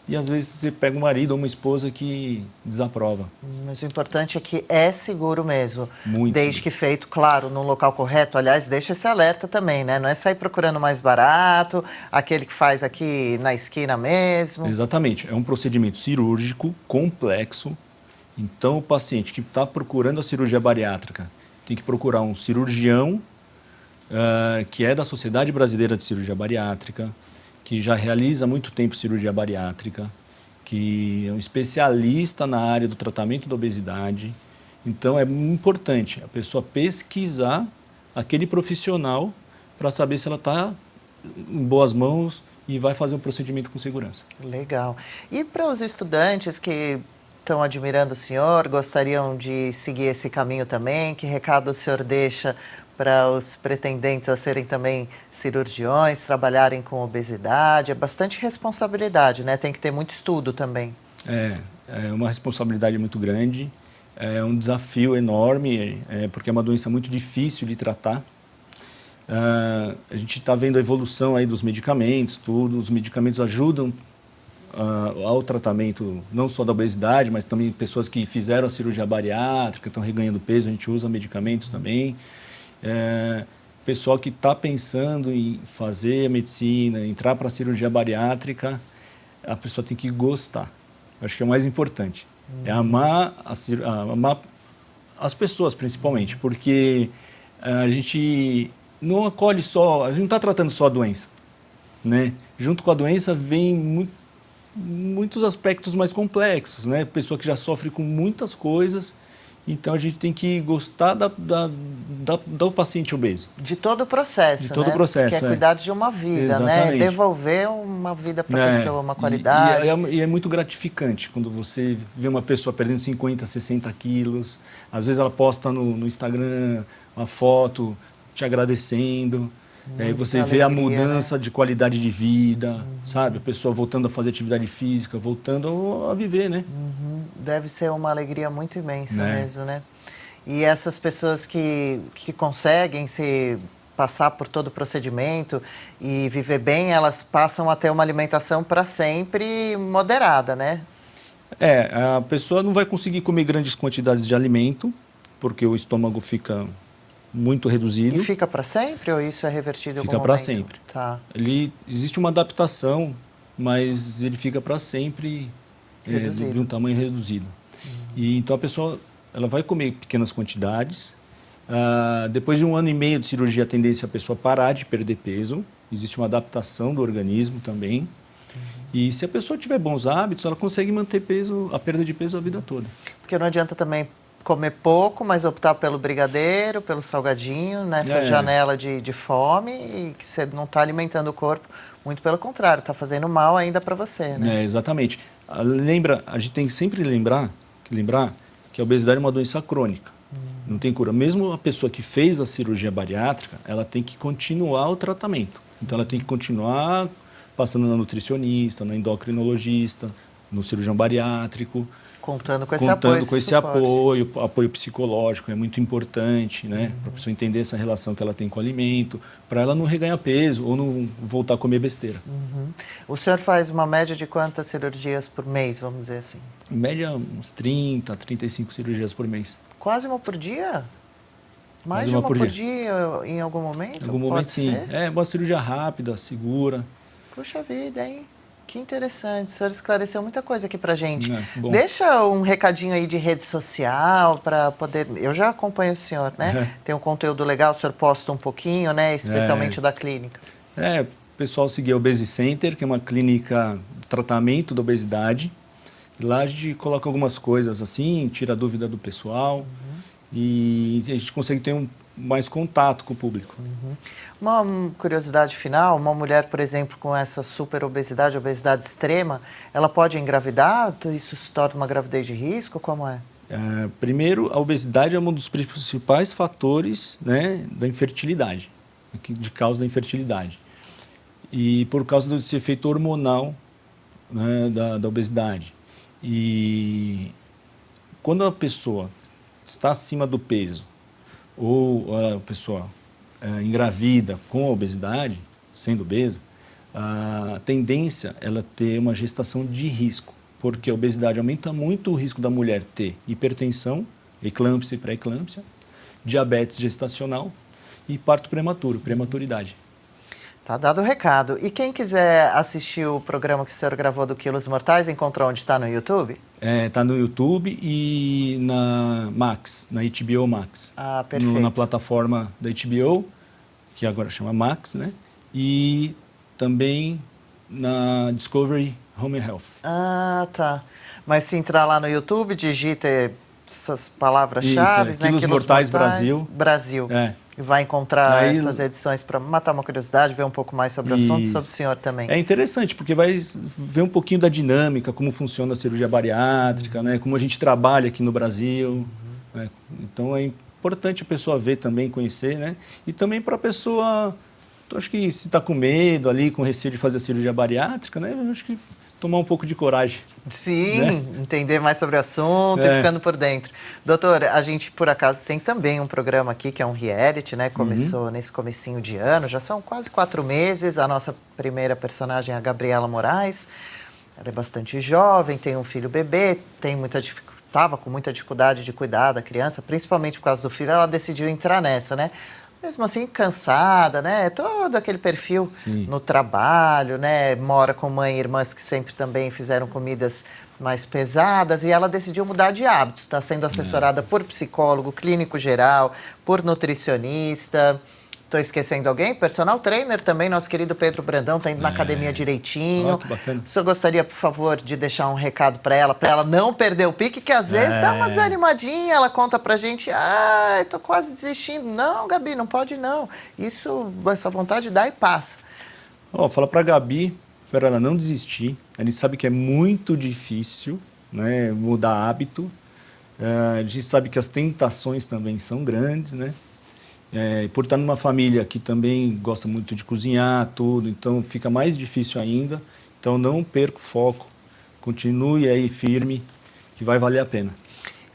e às vezes você pega um marido ou uma esposa que desaprova. Mas o importante é que é seguro mesmo. Muito desde seguro. que feito, claro, no local correto. Aliás, deixa esse alerta também, né? Não é sair procurando mais barato, aquele que faz aqui na esquina mesmo. Exatamente. É um procedimento cirúrgico complexo. Então, o paciente que está procurando a cirurgia bariátrica tem que procurar um cirurgião que é da Sociedade Brasileira de Cirurgia Bariátrica, que já realiza há muito tempo cirurgia bariátrica, que é um especialista na área do tratamento da obesidade. Então, é importante a pessoa pesquisar aquele profissional para saber se ela está em boas mãos e vai fazer um procedimento com segurança. Legal. E para os estudantes que estão admirando o senhor, gostariam de seguir esse caminho também, que recado o senhor deixa para os pretendentes a serem também cirurgiões, trabalharem com obesidade? É bastante responsabilidade, né? Tem que ter muito estudo também. É uma responsabilidade muito grande, é um desafio enorme, porque é uma doença muito difícil de tratar. A gente está vendo a evolução aí dos medicamentos, os medicamentos ajudam ao tratamento não só da obesidade, mas também pessoas que fizeram a cirurgia bariátrica, estão reganhando peso, a gente usa medicamentos também. Pessoal que está pensando em fazer a medicina, entrar para a cirurgia bariátrica, a pessoa tem que gostar. Acho que é o mais importante. É amar as pessoas, principalmente, porque a gente não acolhe só, a gente não está tratando só a doença, né? Junto com a doença vem muitos aspectos mais complexos, né? Pessoa que já sofre com muitas coisas. Então, a gente tem que gostar do paciente obeso. De todo o processo, De todo o processo, que é cuidar de uma vida, né? Devolver uma vida para a pessoa, uma qualidade. E é muito gratificante quando você vê uma pessoa perdendo 50, 60 quilos. Às vezes ela posta no Instagram uma foto te agradecendo. Aí você vê a mudança, né, de qualidade de vida, sabe? A pessoa voltando a fazer atividade física, voltando a viver, né? Deve ser uma alegria muito imensa mesmo, né? E essas pessoas que conseguem passar por todo o procedimento e viver bem, elas passam a ter uma alimentação para sempre moderada, né? A pessoa não vai conseguir comer grandes quantidades de alimento, porque o estômago fica muito reduzido. E fica para sempre ou isso é revertido em algum momento? Fica para sempre. Tá. Existe uma adaptação, mas ele fica para sempre de um tamanho reduzido. E então a pessoa ela vai comer pequenas quantidades. Depois de 1 ano e meio de cirurgia, a tendência é a pessoa parar de perder peso. Existe uma adaptação do organismo também. E se a pessoa tiver bons hábitos, ela consegue manter a perda de peso a vida toda. Porque não adianta também comer pouco, mas optar pelo brigadeiro, pelo salgadinho, nessa janela de fome, e que você não está alimentando o corpo, muito pelo contrário, está fazendo mal ainda para você, né? Exatamente. A gente tem que sempre lembrar que a obesidade é uma doença crônica, não tem cura. Mesmo a pessoa que fez a cirurgia bariátrica, ela tem que continuar o tratamento. Então, ela tem que continuar passando na nutricionista, na endocrinologista, no cirurgião bariátrico, Contando com esse apoio psicológico é muito importante, né? Para a pessoa entender essa relação que ela tem com o alimento, para ela não reganhar peso ou não voltar a comer besteira. O senhor faz uma média de quantas cirurgias por mês, vamos dizer assim? Em média, uns 30, 35 cirurgias por mês. Quase uma por dia? Mais de uma por dia em algum momento? Em algum momento, sim. É uma cirurgia rápida, segura. Puxa vida, hein? Que interessante, o senhor esclareceu muita coisa aqui pra gente. Bom. Deixa um recadinho aí de rede social para poder... Eu já acompanho o senhor, né? Tem um conteúdo legal, o senhor posta um pouquinho, né? Especialmente da clínica. O pessoal seguir a Obesi Center, que é uma clínica de tratamento da obesidade. E lá a gente coloca algumas coisas assim, tira a dúvida do pessoal e a gente consegue ter mais contato com o público. Uma curiosidade final, uma mulher, por exemplo, com essa super obesidade extrema, ela pode engravidar? Isso se torna uma gravidez de risco? Como é? Primeiro, a obesidade é um dos principais fatores, né, da infertilidade, de causa da infertilidade. E por causa desse efeito hormonal, né, da obesidade. E quando a pessoa está acima do peso, ou a pessoa engravida com a obesidade, sendo obesa, a tendência é ela ter uma gestação de risco, porque a obesidade aumenta muito o risco da mulher ter hipertensão, eclâmpsia e pré-eclâmpsia, diabetes gestacional e parto prematuro, prematuridade. Tá dado o recado. E quem quiser assistir o programa que o senhor gravou do Quilos Mortais, encontra onde? Está no YouTube? Está no YouTube e na Max, na HBO Max. Ah, perfeito. Na plataforma da HBO, que agora chama Max, né? E também na Discovery Home and Health. Ah, tá. Mas se entrar lá no YouTube, digita essas palavras-chave, né? Quilos Mortais Brasil. Brasil. E vai encontrar essas edições para matar uma curiosidade, ver um pouco mais sobre o assunto, sobre o senhor também. É interessante, porque vai ver um pouquinho da dinâmica, como funciona a cirurgia bariátrica, né? Como a gente trabalha aqui no Brasil. Né? Então, é importante a pessoa ver também, conhecer, né? E também para a pessoa, acho que se está com medo ali, com receio de fazer a cirurgia bariátrica, né? Eu acho que tomar um pouco de coragem. Sim, né? Entender mais sobre o assunto e ficando por dentro. Doutor, a gente, por acaso, tem também um programa aqui que é um reality, né? Começou nesse comecinho de ano, já são quase 4 meses. A nossa primeira personagem é a Gabriela Moraes. Ela é bastante jovem, tem um filho bebê, estava com muita dificuldade de cuidar da criança, principalmente por causa do filho, ela decidiu entrar nessa, né? Mesmo assim, cansada, né? Todo aquele perfil no trabalho, né? Mora com mãe e irmãs que sempre também fizeram comidas mais pesadas e ela decidiu mudar de hábitos. Está sendo assessorada por psicólogo, clínico geral, por nutricionista. Estou esquecendo alguém? Personal trainer também, nosso querido Pedro Brandão, está indo na academia direitinho. Que bacana. O senhor gostaria, por favor, de deixar um recado para ela não perder o pique, que às vezes dá uma desanimadinha, ela conta pra gente, estou quase desistindo. Não, Gabi, não pode não. Essa vontade dá e passa. Fala para a Gabi, para ela não desistir. A gente sabe que é muito difícil, né, mudar hábito. A gente sabe que as tentações também são grandes, né? Por estar numa família que também gosta muito de cozinhar, tudo, então fica mais difícil ainda. Então não perca o foco, continue aí firme, que vai valer a pena.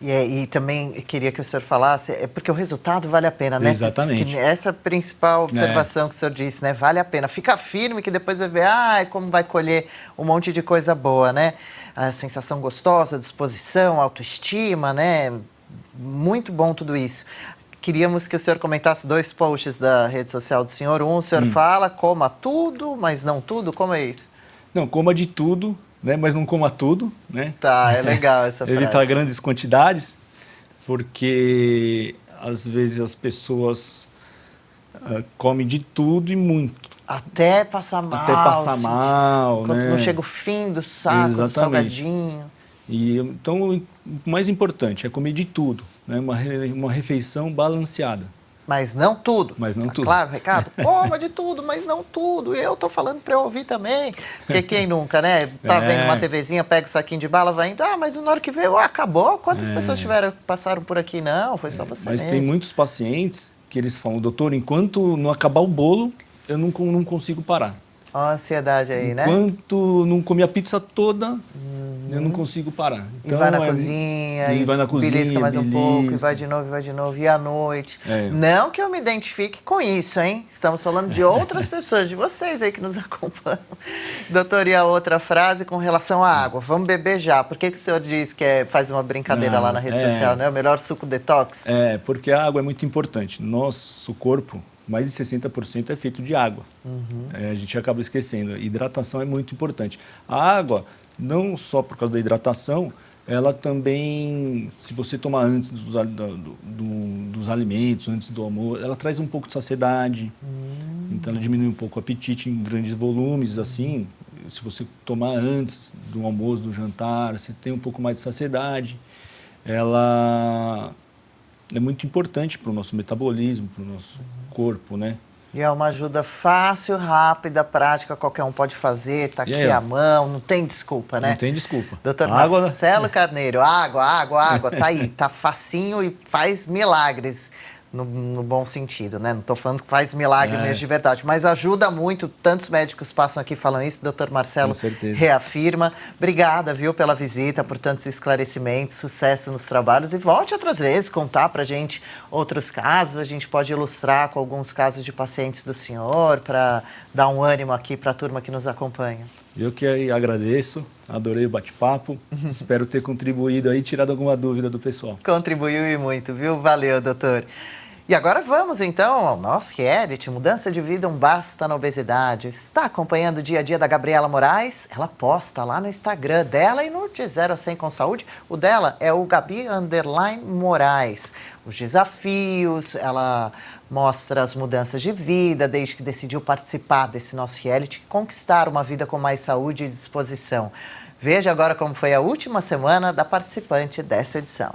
E também queria que o senhor falasse, porque o resultado vale a pena, né? Exatamente. Essa é a principal observação que o senhor disse, né? Vale a pena. Fica firme que depois vai ver, como vai colher um monte de coisa boa, né? A sensação gostosa, disposição, autoestima, né? Muito bom tudo isso. Queríamos que o senhor comentasse 2 posts da rede social do senhor. O senhor fala, coma tudo, mas não tudo. Como é isso? Não, coma de tudo, né? Mas não coma tudo, né? Tá, é legal essa frase. Evitar grandes quantidades, porque às vezes as pessoas comem de tudo e muito. Até passar mal. Até passar mal, Quando né? não chega o fim do saco, do salgadinho. Então, o mais importante é comer de tudo, né? Uma refeição balanceada. Mas não tudo. Mas não tudo. Claro, recado, coma de tudo, mas não tudo. E eu tô falando para eu ouvir também. Porque quem nunca, né? Tá vendo uma TVzinha, pega o saquinho de bala, vai indo, mas na hora que veio, acabou. Quantas pessoas passaram por aqui? Não, foi só você mas mesmo. Tem muitos pacientes que eles falam, doutor, enquanto não acabar o bolo, eu não consigo parar. Olha a ansiedade aí, né? Enquanto não comer a pizza toda, eu não consigo parar. Então, e vai na cozinha, e vai na cozinha, belisca mais um pouco, e vai de novo, e à noite. Não que eu me identifique com isso, hein? Estamos falando de outras pessoas, de vocês aí que nos acompanham. Doutor, e a outra frase com relação à água? Vamos beber já. Por que o senhor diz que faz uma brincadeira lá na rede social, né? O melhor suco detox? Porque a água é muito importante. Nosso corpo, mais de 60% é feito de água. A gente acaba esquecendo. Hidratação é muito importante. A água, não só por causa da hidratação, ela também, se você tomar antes dos alimentos, antes do almoço, ela traz um pouco de saciedade. Então, ela diminui um pouco o apetite em grandes volumes, assim. Se você tomar antes do almoço, do jantar, você tem um pouco mais de saciedade. Ela é muito importante para o nosso metabolismo, para o nosso corpo, né? E é uma ajuda fácil, rápida, prática, qualquer um pode fazer, tá aqui à mão, não tem desculpa, né? Não tem desculpa. Doutor Marcelo Carneiro, água, tá aí, tá facinho e faz milagres. No bom sentido, né? Não estou falando que faz milagre mesmo de verdade, mas ajuda muito. Tantos médicos passam aqui falando isso, doutor Marcelo reafirma. Obrigada, viu, pela visita, por tantos esclarecimentos, sucesso nos trabalhos e volte outras vezes contar pra gente outros casos. A gente pode ilustrar com alguns casos de pacientes do senhor para dar um ânimo aqui para a turma que nos acompanha. Eu que agradeço, adorei o bate-papo, espero ter contribuído aí, tirado alguma dúvida do pessoal. Contribuiu e muito, viu? Valeu, doutor. E agora vamos então ao nosso reality, Mudança de Vida, um Basta na Obesidade. Está acompanhando o dia a dia da Gabriela Moraes? Ela posta lá no Instagram dela e no De 0 a 100 com Saúde. O dela é o Gabi_Moraes. Os desafios, ela mostra as mudanças de vida desde que decidiu participar desse nosso reality, conquistar uma vida com mais saúde e disposição. Veja agora como foi a última semana da participante dessa edição.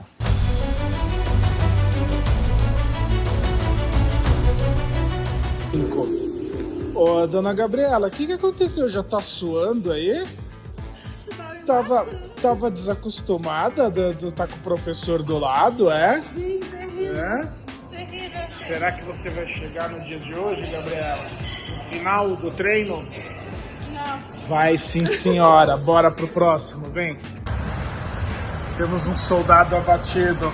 Ô, dona Gabriela, o que aconteceu? Já tá suando aí? Tava desacostumada de estar com o professor do lado, é? Será que você vai chegar no dia de hoje, Gabriela? No final do treino? Não. Vai sim, senhora. Bora pro próximo, vem. Temos um soldado abatido.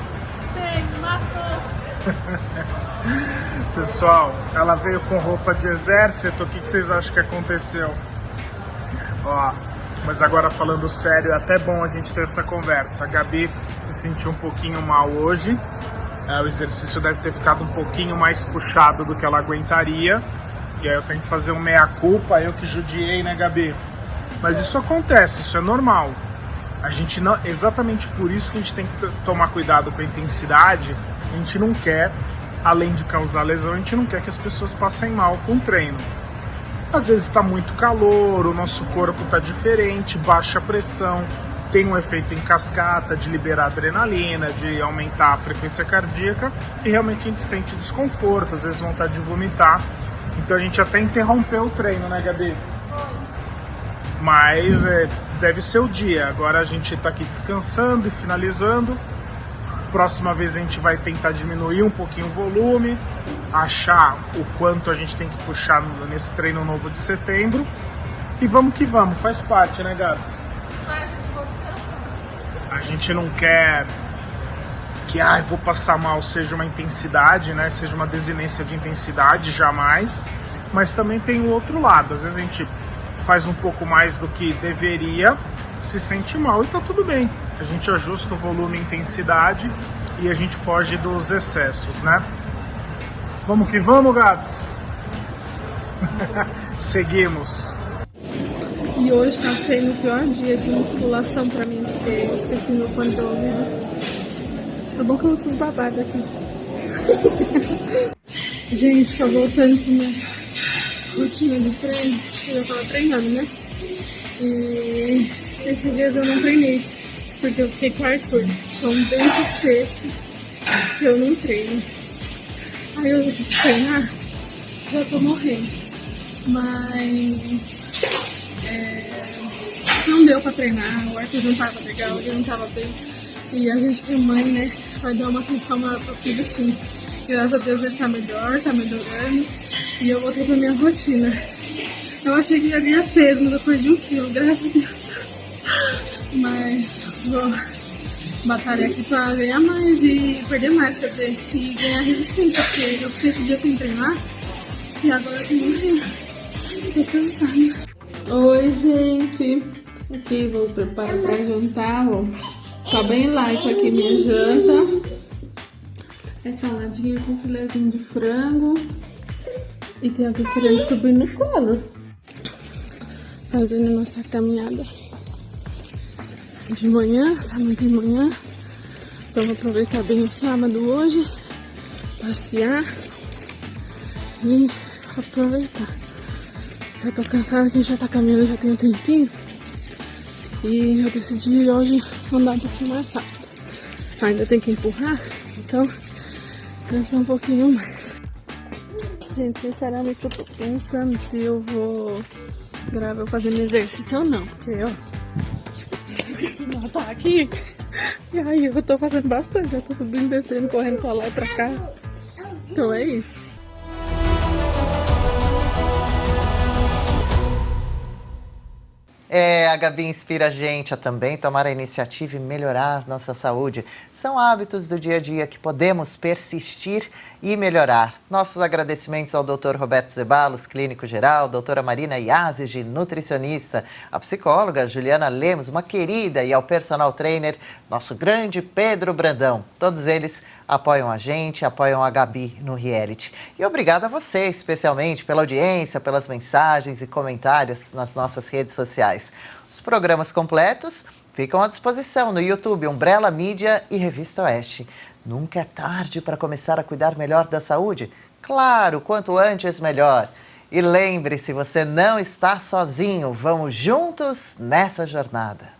Matou. Pessoal, ela veio com roupa de exército, o que vocês acham que aconteceu? Ó, mas agora falando sério, é até bom a gente ter essa conversa. A Gabi se sentiu um pouquinho mal hoje, o exercício deve ter ficado um pouquinho mais puxado do que ela aguentaria, e aí eu tenho que fazer um meia-culpa, eu que judiei, né, Gabi? Mas isso acontece, isso é normal. A gente não, exatamente por isso que a gente tem que tomar cuidado com a intensidade. A gente não quer, além de causar lesão, a gente não quer que as pessoas passem mal com o treino. Às vezes está muito calor, o nosso corpo está diferente, baixa pressão, tem um efeito em cascata de liberar adrenalina, de aumentar a frequência cardíaca e realmente a gente sente desconforto, às vezes vontade de vomitar. Então a gente até interrompeu o treino, né, Gabi? Mas deve ser o dia. Agora a gente está aqui descansando e finalizando. Próxima vez a gente vai tentar diminuir um pouquinho o volume, achar o quanto a gente tem que puxar nesse treino novo de setembro. E vamos que vamos, faz parte, né, Gabs? A gente não quer que vou passar mal seja uma intensidade, né? Seja uma desinência de intensidade, jamais. Mas também tem o outro lado. Às vezes a gente faz um pouco mais do que deveria, se sente mal e tá tudo bem. A gente ajusta o volume e intensidade e a gente foge dos excessos, né? Vamos que vamos, Gabs! Seguimos! E hoje tá sendo o pior dia de musculação pra mim, porque eu esqueci meu fone de ouvido. Tá bom que eu uso os babados aqui. Gente, tô voltando com minha rotina de treino. Eu já tava treinando, né? E esses dias eu não treinei, porque eu fiquei com o Arthur. Então, desde sexta que eu não treino. Aí eu vou ter que treinar, já tô morrendo. Mas não deu pra treinar, o Arthur não tava legal, ele não tava bem. E a gente como mãe, né, vai dar uma atenção maior pro filho, sim. Graças a Deus ele tá melhor, tá melhorando. E eu voltei pra minha rotina. Eu achei que ia ganhar peso, mas eu perdi 1 quilo, graças a Deus. Mas vou batalhar aqui pra ganhar mais e perder mais, quer dizer, e ganhar resistência, porque eu fiquei esse dia sem treinar e agora eu tô morrendo. Tô cansada. Oi, gente. Aqui, vou preparar pra jantar, ó. Tá bem light aqui minha janta. É saladinha com filezinho de frango. e tem alguém querendo subir no colo. Fazendo nossa caminhada de manhã, sábado de manhã. Vamos aproveitar bem o sábado hoje, passear e aproveitar. Já tô cansada que já tá caminhando, já tem um tempinho. E eu decidi hoje andar um pouquinho mais rápido. Ainda tem que empurrar, então cansa um pouquinho mais. Gente, sinceramente eu tô pensando se eu vou gravar fazendo exercício ou não. Porque, ó, esse mal tá aqui. E aí eu tô fazendo bastante. Eu tô subindo, descendo, correndo pra lá e pra cá. Então é isso. A Gabi inspira a gente a também tomar a iniciativa e melhorar nossa saúde. São hábitos do dia a dia que podemos persistir e melhorar. Nossos agradecimentos ao Dr. Roberto Zeballos, clínico geral, doutora Marina Yazigi, nutricionista, a psicóloga Juliana Lemos, uma querida, e ao personal trainer, nosso grande Pedro Brandão. Todos eles apoiam a gente, apoiam a Gabi no reality. E obrigada a você, especialmente, pela audiência, pelas mensagens e comentários nas nossas redes sociais. Os programas completos ficam à disposição no YouTube, Umbrella Mídia e Revista Oeste. Nunca é tarde para começar a cuidar melhor da saúde? Claro, quanto antes, melhor. E lembre-se, você não está sozinho. Vamos juntos nessa jornada.